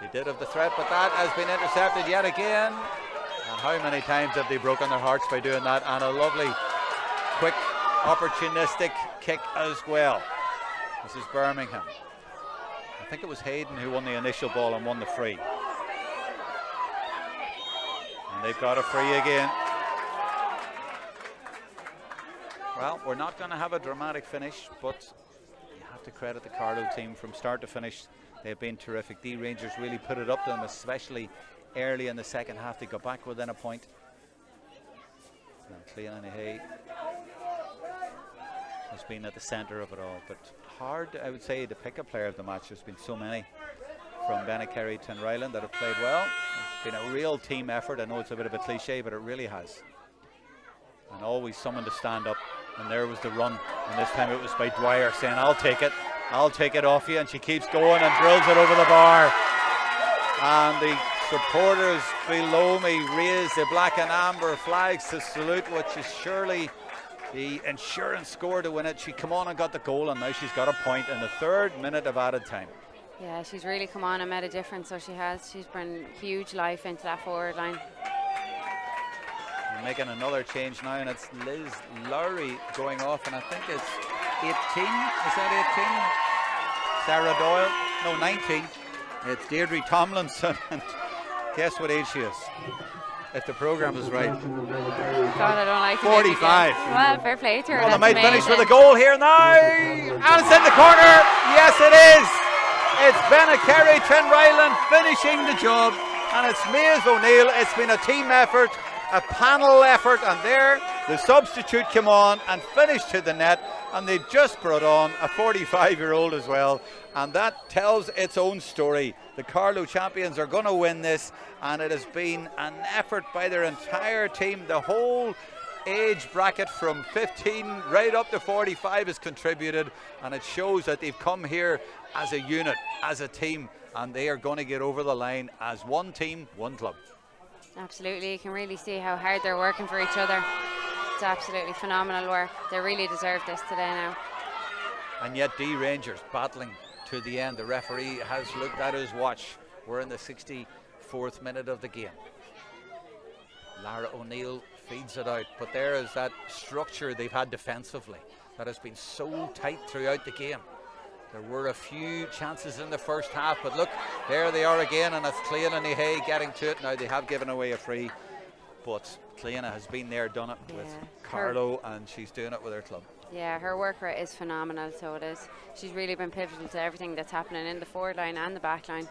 They did have the threat, but that has been intercepted yet again. And how many times have they broken their hearts by doing that? And a lovely, quick, opportunistic kick as well. This is Birmingham. I think it was Hayden who won the initial ball and won the free. And they've got a free again. Well, we're not going to have a dramatic finish, but you have to credit the Carlow team from start to finish. They've been terrific. Dee Rangers really put it up to them, especially early in the second half. They got back within a point. And Clean has been at the centre of it all, but hard, I would say, to pick a player of the match. There's been so many from Bennekerry, Tinryland that have played well. It's been a real team effort. I know it's a bit of a cliche, but it really has. And always someone to stand up. And there was the run, and this time it was by Dwyer saying, I'll take it off you, and she keeps going and drills it over the bar. And the supporters below me raise the black and amber flags to salute, which is surely the insurance score to win it. She come on and got the goal, and now she's got a point in the 3rd minute of added time. Yeah, she's really come on and made a difference, so she has. She's brought huge life into that forward line. making another change now, and it's Liz Lowry going off, and I think it's 18. Is that 18? Sarah Doyle? No, 19. It's Deirdre Tomlinson, and guess what age she is? If the program is right. God, I don't like 45. Well, fair play to her. Well, they That's might finish amazing. with a goal here now. And it's in the corner. Yes, it is. It's Bennekerry, Tinryland finishing the job. And it's Maze O'Neill. It's been a team effort, a panel effort. And there, the substitute came on and finished to the net. And they've just brought on a 45-year-old as well. And that tells its own story. The Carlow champions are going to win this. And it has been an effort by their entire team. The whole age bracket from 15 right up to 45 has contributed, and it shows that they've come here as a unit, as a team, and they are going to get over the line as one team, one club. Absolutely, you can really see how hard they're working for each other. It's absolutely phenomenal work. They really deserve this today now. And yet Dee Rangers battling to the end. The referee has looked at his watch. We're in the 64th minute of the game. Lara O'Neill feeds it out, but there is that structure they've had defensively that has been so tight throughout the game. There were a few chances in the first half, but look, there they are again, and it's Cleana and Hay getting to it. Now they have given away a free, but Cleana has been there, done it with Carlow, and she's doing it with her club. Yeah, her work rate is phenomenal, so it is. She's really been pivotal to everything that's happening in the forward line and the back line.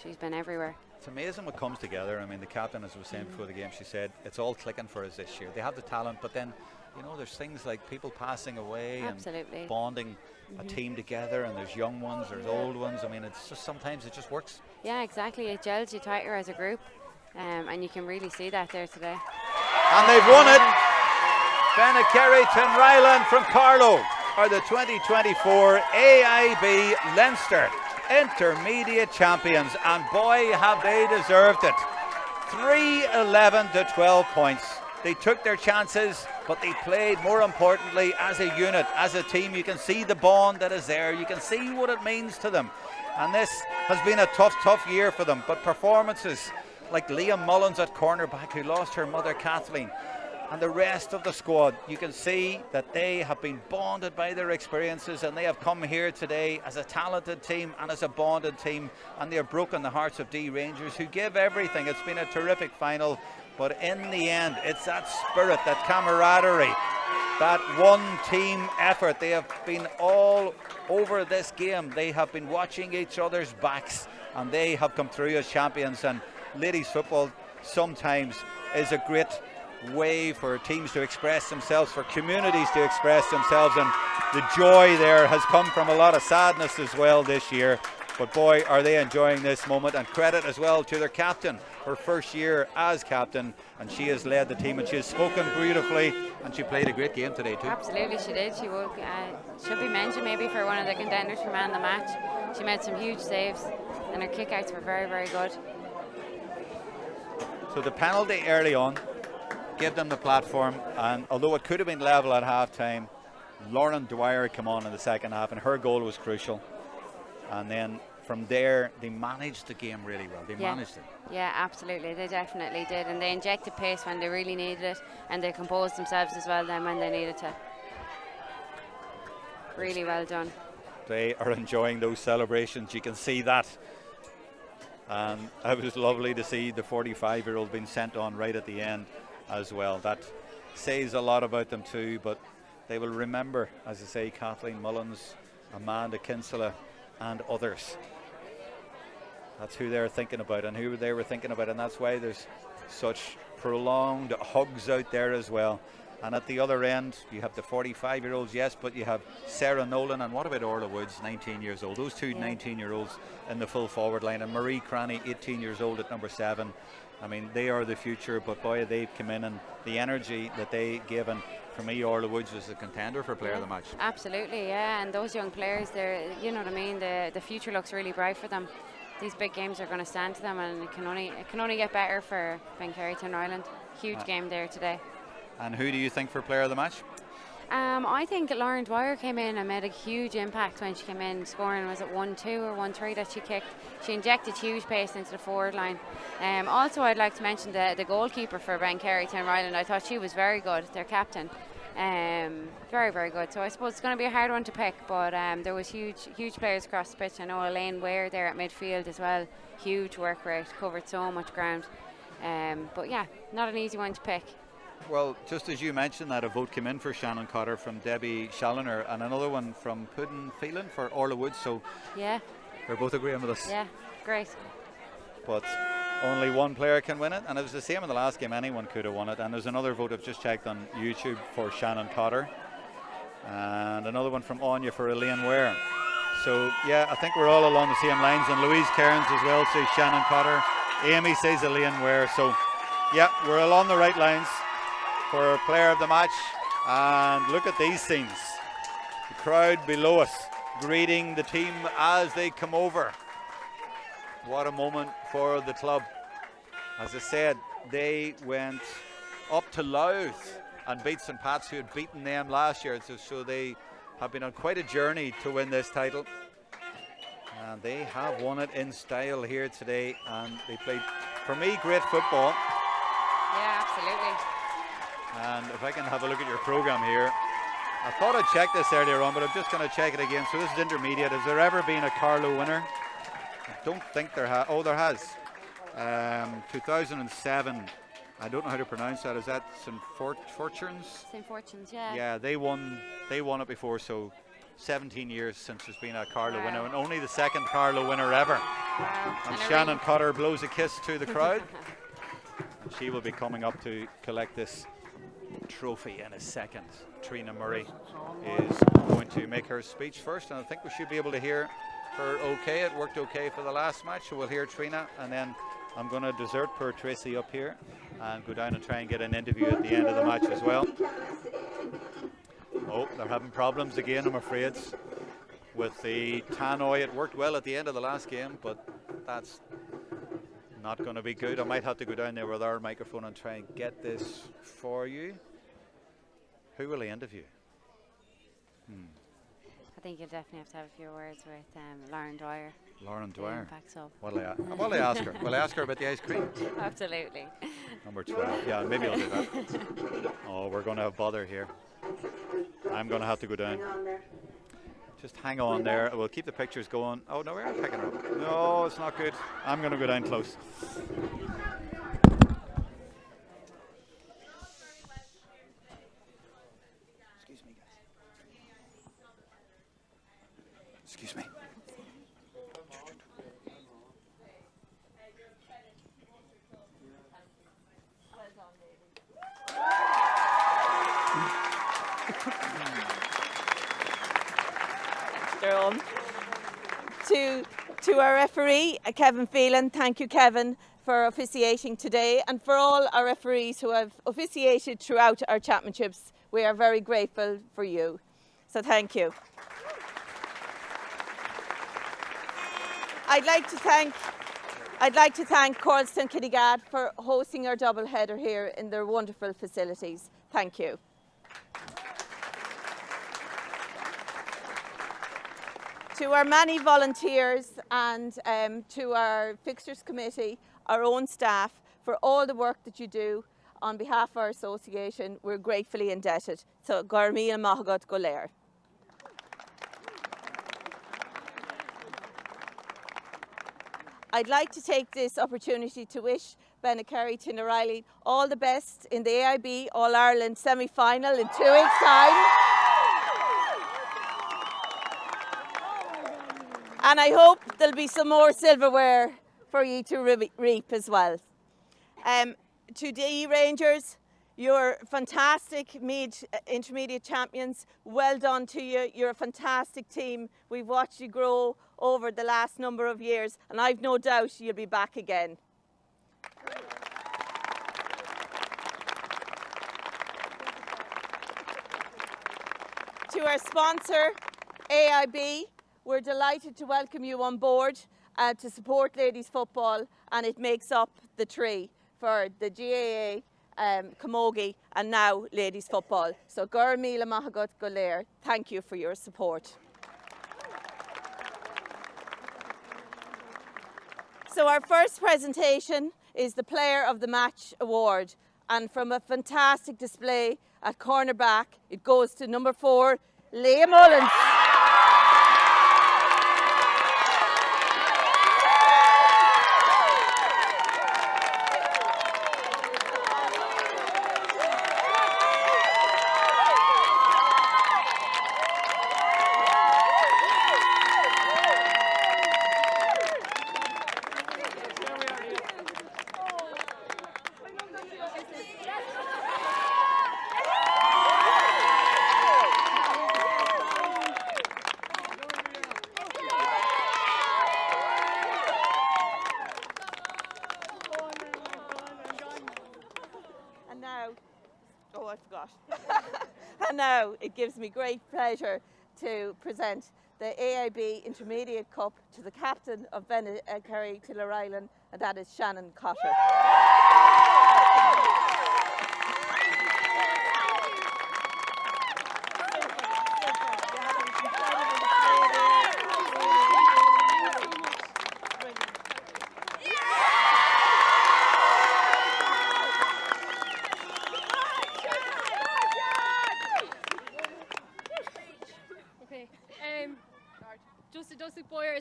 She's been everywhere. It's amazing what comes together. I mean, the captain, as I was saying before the game, she said it's all clicking for us this year. They have the talent, but then, you know, there's things like people passing away Absolutely. and bonding a team together, and there's young ones, there's old ones. I mean, it's just sometimes it just works. Yeah, exactly. It gels you tighter as a group, and you can really see that there today. And they've won it. Bennekerry Tinryland from Carlow are the 2024 AIB Leinster Intermediate Champions, and boy have they deserved it. 3-11 to 12 points. They took their chances, but they played more importantly as a unit, as a team. You can see the bond that is there. You can see what it means to them. And this has been a tough year for them. But performances like Liam Mullins at cornerback, who lost her mother Kathleen, and the rest of the squad, you can see that they have been bonded by their experiences, and they have come here today as a talented team and as a bonded team, and they have broken the hearts of Dee Rangers, who give everything. It's been a terrific final, but in the end, it's that spirit, that camaraderie, that one team effort. They have been all over this game. They have been watching each other's backs, and they have come through as champions. And ladies football sometimes is a great way for teams to express themselves, for communities to express themselves, and the joy there has come from a lot of sadness as well this year. But boy, are they enjoying this moment, and credit as well to their captain, her first year as captain, and she has led the team, and she has spoken beautifully, and she played a great game today too. Absolutely, she did. She would, should be mentioned maybe for one of the contenders for man of the match. She made some huge saves, and her kickouts were very good. So the penalty early on gave them the platform, and although it could have been level at half time, Lauren Dwyer came on in the second half, and her goal was crucial. And then from there, they managed the game really well. They managed it. Yeah, absolutely. They definitely did. And they injected pace when they really needed it, and they composed themselves as well then when they needed to. Really well done. They are enjoying those celebrations. You can see that. And it was lovely to see the 45-year-old being sent on right at the end as well. That says a lot about them too, but they will remember, as I say, Kathleen Mullins, Amanda Kinsella, and others. That's who they're thinking about and who they were thinking about, and that's why there's such prolonged hugs out there as well. And at the other end, you have the 45-year-olds, yes, but you have Sarah Nolan, and what about Orla Woods, 19 years old? Those two 19-year-olds in the full forward line, and Marie Cranny, 18 years old at number 7. I mean, they are the future, but boy, they've come in, and the energy that they give, and for me, Orla Woods was a contender for player of the match. Absolutely, yeah, and those young players, they're, you know what I mean, the future looks really bright for them. These big games are going to stand to them, and it can only get better for Bennekerry Tinryland. Huge game there today. And who do you think for player of the match? I think Lauren Dwyer came in and made a huge impact when she came in, scoring, was it 1-2 or 1-3 that she kicked? She injected huge pace into the forward line. Also, I'd like to mention the goalkeeper for Bennekerry, Tinryland. I thought she was very good, their captain. Very, very good. So I suppose it's going to be a hard one to pick, but there was huge players across the pitch. I know Elaine Ware there at midfield as well. Huge work rate, covered so much ground. But yeah, not an easy one to pick. Well, just as you mentioned that, a vote came in for Shannon Cotter from Debbie Challoner, and another one from Puddin Phelan for Orla Woods. So yeah, they're both agreeing with us. Yeah, great. But only one player can win it, and it was the same in the last game. Anyone could have won it. And there's another vote I've just checked on YouTube for Shannon Cotter, and another one from Anya for Elaine Ware. So yeah, I think we're all along the same lines. And Louise Cairns as well says Shannon Cotter. Amy says Elaine Ware. So yeah, we're along the right lines for player of the match. And look at these scenes. The crowd below us greeting the team as they come over. What a moment for the club. As I said, they went up to Louth and beat St. Pat's, who had beaten them last year. So they have been on quite a journey to win this title. And they have won it in style here today. And they played, for me, great football. Yeah, absolutely. And if I can have a look at your programme here. I thought I'd checked this earlier on, but I'm just going to check it again. So this is intermediate. Has there ever been a Carlow winner? I don't think there has. Oh, there has. 2007. I don't know how to pronounce that. Is that St. Fortunes? St. Fortunes, yeah. Yeah, they won it before. So 17 years since there's been a Carlow winner, and only the second Carlow winner ever. Wow. And Shannon Cotter blows a kiss to the crowd. And she will be coming up to collect this trophy in a second. Trina Murray is going to make her speech first, and I think we should be able to hear her okay. It worked okay for the last match, so we'll hear Trina, and then I'm going to desert poor Tracy up here and go down and try and get an interview at the end of the match as well. Oh, they're having problems again, I'm afraid, with the tannoy. It worked well at the end of the last game, but that's not going to be good. I might have to go down there with our microphone and try and get this for you. Who will he interview? I think you'll definitely have to have a few words with Lauren Dwyer. Lauren Dwyer. So. What'll I ask her? Will I ask her about the ice cream? Absolutely. Number 12. Yeah, maybe I'll do that. Oh, we're going to have bother here. I'm going to have to go down. Just hang on there. We'll keep the pictures going. Oh, no, we're picking her up. No, it's not good. I'm going to go down close. Excuse me, guys. Excuse me. Jerome. To our referee, Kevin Phelan, thank you, Kevin, for officiating today, and for all our referees who have officiated throughout our championships. We are very grateful for you. So thank you. I'd like to thank Coralstown Kinnegad for hosting our double header here in their wonderful facilities. Thank you. To our many volunteers and to our fixtures committee, our own staff, for all the work that you do on behalf of our association, we're gratefully indebted. So, Garmi and Mahagat Golair. I'd like to take this opportunity to wish Bennekerry, Tinryland all the best in the AIB All-Ireland semi-final in 2 weeks' time. And I hope there'll be some more silverware for you to reap as well. To Dee Rangers, you're fantastic intermediate champions. Well done to you. You're a fantastic team. We've watched you grow over the last number of years, and I've no doubt you'll be back again. To our sponsor, AIB, we're delighted to welcome you on board to support ladies football, and it makes up the tree for the GAA camogie and now ladies football. So Gur Mila Mahagut Golair, thank you for your support. So our first presentation is the Player of the Match Award, and from a fantastic display at cornerback, it goes to number 4, Leah Mullins. And now it gives me great pleasure to present the AIB Intermediate Cup to the captain of Bennekerry Tinryland, and that is Shannon Cotter.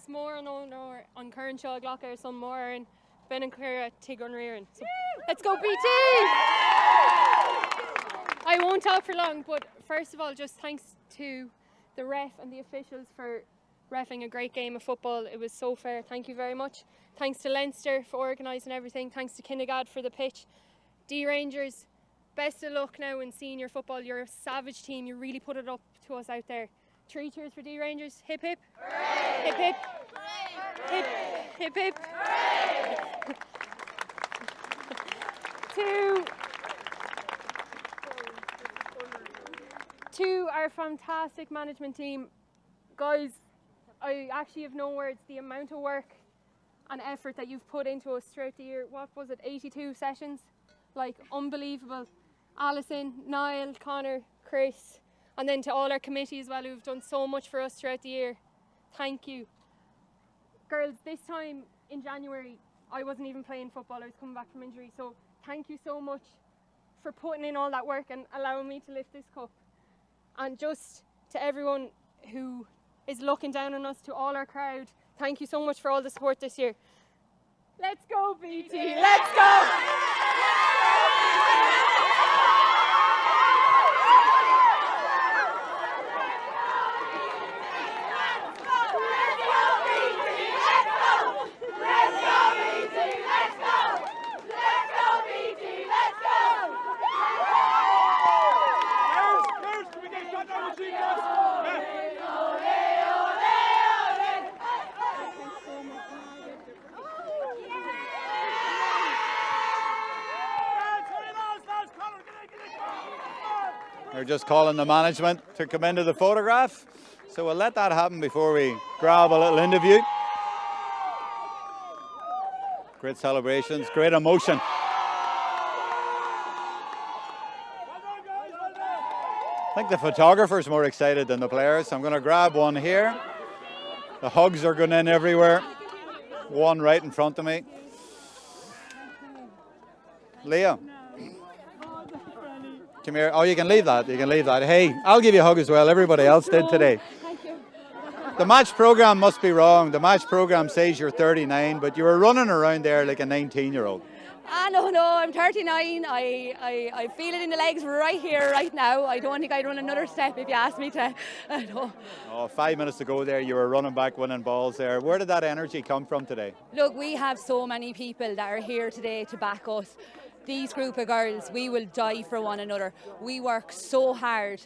More on current show Glocker, some more in Bennekerry Tinryland. So let's go BT! I won't talk for long, but first of all, just thanks to the ref and the officials for reffing a great game of football. It was so fair. Thank you very much. Thanks to Leinster for organising everything. Thanks to Kinnegad for the pitch. Dee Rangers, best of luck now in senior football. You're a savage team. You really put it up to us out there. 3 cheers for Dee Rangers. Hip hip. Hooray! Hip hip. Hooray! Hip hip. To our fantastic management team, guys, I actually have no words. The amount of work and effort that you've put into us throughout the year. What was it, 82 sessions? Like, unbelievable. Alison, Niall, Connor, Chris, and then to all our committee as well who've done so much for us throughout the year. Thank you. Girls, this time in January, I wasn't even playing football. I was coming back from injury. So thank you so much for putting in all that work and allowing me to lift this cup. And just to everyone who is looking down on us, to all our crowd, thank you so much for all the support this year. Let's go, BT! Let's go! They're just calling the management to come into the photograph. So we'll let that happen before we grab a little interview. Great celebrations, great emotion. I think the photographer's more excited than the players. I'm going to grab one here. The hugs are going in everywhere. One right in front of me. Leah. Come here. Oh, you can leave that. You can leave that. Hey, I'll give you a hug as well. Everybody else did today. Thank you. The match programme must be wrong. The match programme says you're 39, but you were running around there like a 19-year-old. No, I'm 39. I feel it in the legs right here, right now. I don't think I'd run another step if you asked me to. No. Oh, 5 minutes to go there, you were running back, winning balls there. Where did that energy come from today? Look, we have so many people that are here today to back us. These group of girls, we will die for one another. We work so hard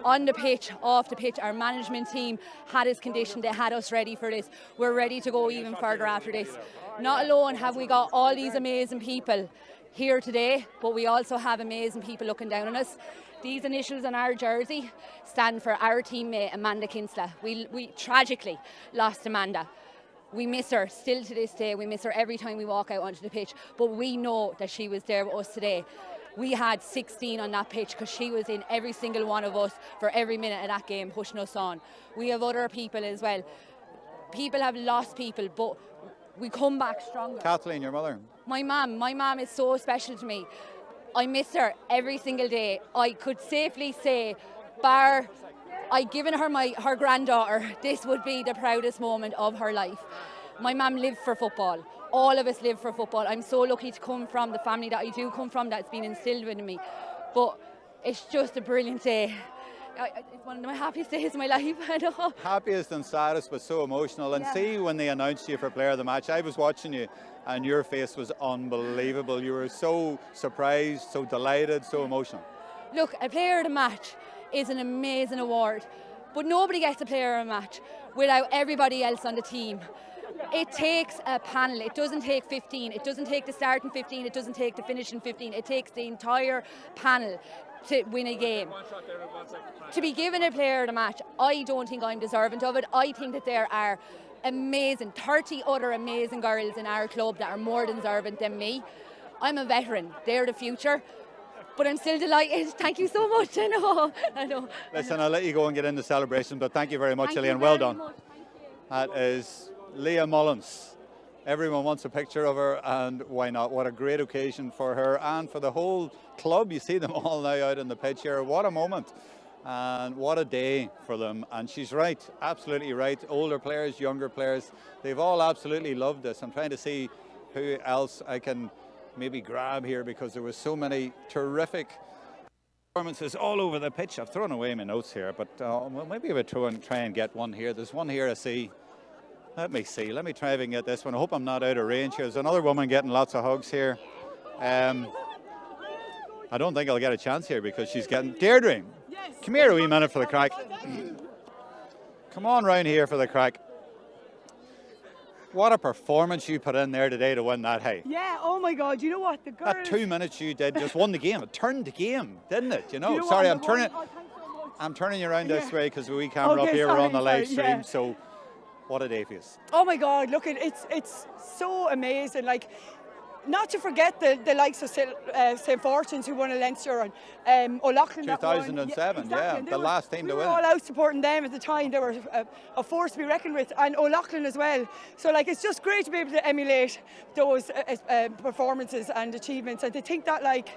on the pitch, off the pitch. Our management team had us conditioned, they had us ready for this. We're ready to go even further after this. Not alone have we got all these amazing people here today, but we also have amazing people looking down on us. These initials on our jersey stand for our teammate Amanda Kinsella. We tragically lost Amanda. We miss her still to this day. We miss her every time we walk out onto the pitch, but we know that she was there with us today. we had 16 on that pitch because she was in every single one of us for every minute of that game pushing us on. We have other people as well. People have lost people, but we come back stronger. Kathleen, your mother? My mum is so special to me. I miss her every single day. I could safely say, bar I'd given her her granddaughter, this would be the proudest moment of her life. My mum lived for football. All of us live for football. I'm so lucky to come from the family that I do come from, that's been instilled in me. But it's just a brilliant day. It's one of my happiest days of my life. I know. Happiest and saddest, but so emotional. And see, when they announced you for player of the match, I was watching you and your face was unbelievable. You were so surprised, so delighted, so emotional. Look, a player of the match is an amazing award, but nobody gets a player of the match without everybody else on the team. It takes a panel. It doesn't take 15. It doesn't take the starting 15. It doesn't take the finishing 15. It takes the entire panel to win a game. To be given a player of the match, I don't think I'm deserving of it. I think that there are amazing, 30 other amazing girls in our club that are more deserving than me. I'm a veteran. They're the future. But I'm still delighted. Thank you so much. I know. Listen, I'll let you go and get into celebration, but thank you very much, Gillian. Well done. That is Leah Mullins. Everyone wants a picture of her, and why not? What a great occasion for her and for the whole club. You see them all now out in the pitch here. What a moment. And what a day for them. And she's right, absolutely right. Older players, younger players, they've all absolutely loved this. I'm trying to see who else I can maybe grab here, because there were so many terrific performances all over the pitch. I've thrown away my notes here, but well, maybe we'll try and get one here. There's one here I see. Let me see. Let me try and get this one. I hope I'm not out of range here. There's another woman getting lots of hugs here. I don't think I'll get a chance here because she's getting... Deirdre, come here a wee minute for the crack. Come on round here for the crack. What a performance you put in there today to win that, hey? Yeah, oh my God, you know what? The girls... That 2 minutes you did just won the game. It turned the game, didn't it? You know, you know sorry, what? I'm turning you around this way because we camera up here, we're on the live stream, so what a day for you. Oh my God, look, it's so amazing. Like, not to forget the likes of St. Fortunes, who won a Leinster, and O'Loughlin 2007, the last team to win. We were all out supporting them at the time. They were a force to be reckoned with, and O'Loughlin as well. So like, it's just great to be able to emulate those performances and achievements. And to think that, like,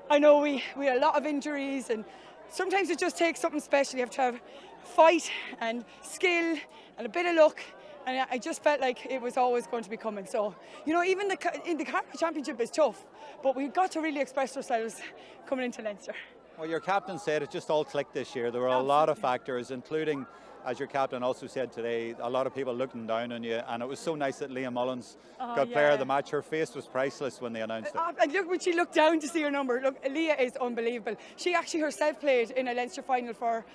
I know we had a lot of injuries, and sometimes it just takes something special. You have to have fight and skill and a bit of luck. And I just felt like it was always going to be coming. So, you know, even in the ClubChampionship is tough, but we've got to really express ourselves coming into Leinster. Well, your captain said it just all clicked this year. There were a lot of factors, including, as your captain also said today, a lot of people looking down on you. And it was so nice that Leah Mullins got player of the match. Her face was priceless when they announced it. And look, when she looked down to see her number, look, Leah is unbelievable. She actually herself played in a Leinster final for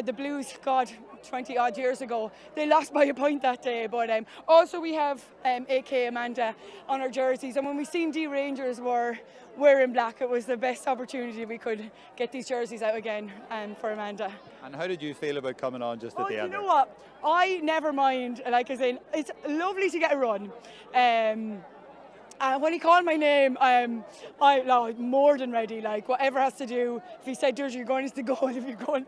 the Blues, God, 20 odd years ago. They lost by a point that day, but also we have AK Amanda on our jerseys, and when we seen Dee Rangers were wearing black, it was the best opportunity we could get these jerseys out again for Amanda. And how did you feel about coming on just at the end? You know what, I never mind, like, as in, it's lovely to get a run. And when he called my name, I'm more than ready. Like, whatever has to do. If he said, "Deirdre, you're going into the goal," if you're going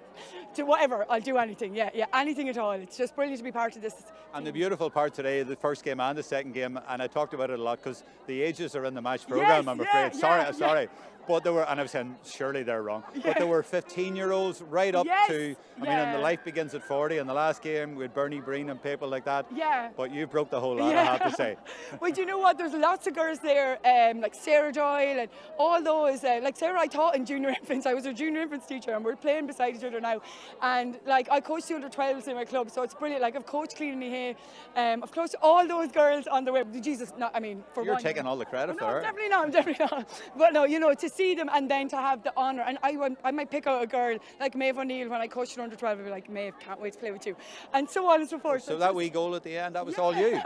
to whatever, I'll do anything. Yeah, anything at all. It's just brilliant to be part of this. And the beautiful part today, the first game and the second game, and I talked about it a lot because the ages are in the match programme, I'm afraid. Sorry. But there were, and I was saying, surely they're wrong, but there were 15-year-olds right up to, I mean, and the life begins at 40. In the last game with Bernie Breen and people like that. Yeah. But you broke the whole lot, I have to say. Well, do you know what? There's lots of girls there, like Sarah Doyle and all those. Like Sarah, I taught in junior infants. I was a junior infants teacher, and we're playing beside each other now. And like, I coach the under-12s in my club, so it's brilliant. Like, I've coached Clean Hay. I've coached all those girls on the web. Jesus, not, I mean, for you're taking all the credit for it. I'm definitely not. But no, you know, to see them and then to have the honour, and I might pick out a girl like Maeve O'Neill when I coached her under 12. I'd be like, Maeve, can't wait to play with you, and so on and so forth. So that wee goal at the end, that was all you.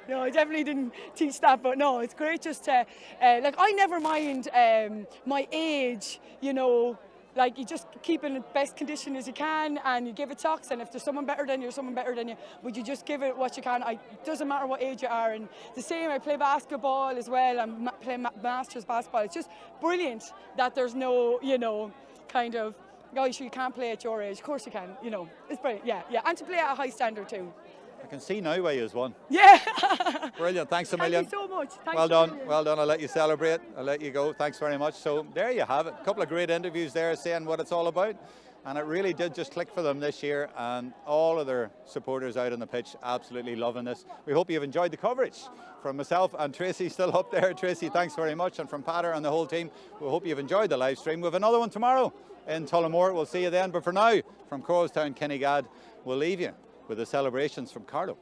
No, I definitely didn't teach that, but no, it's great just to like, I never mind my age, you know, like you just keep in the best condition as you can, and you give it socks. And if there's someone better than you, but you just give it what you can. It doesn't matter what age you are. And the same, I play basketball as well. I'm playing masters basketball. It's just brilliant that there's no, kind of, guys, you can't play at your age. Of course you can. It's brilliant. Yeah. And to play at a high standard too. I can see now why you won. Yeah. Brilliant. Thanks a million. Thank you so much. Thanks well done. million. Well done. I'll let you celebrate. I'll let you go. Thanks very much. So there you have it. A couple of great interviews there saying what it's all about. And it really did just click for them this year. And all of their supporters out on the pitch absolutely loving this. We hope you've enjoyed the coverage. From myself and Tracy still up there. Tracy, thanks very much. And from Patter and the whole team, we hope you've enjoyed the live stream. We have another one tomorrow in Tullamore. We'll see you then. But for now, from Coralstown, Kinnegad, we'll leave you with the celebrations from Carlo.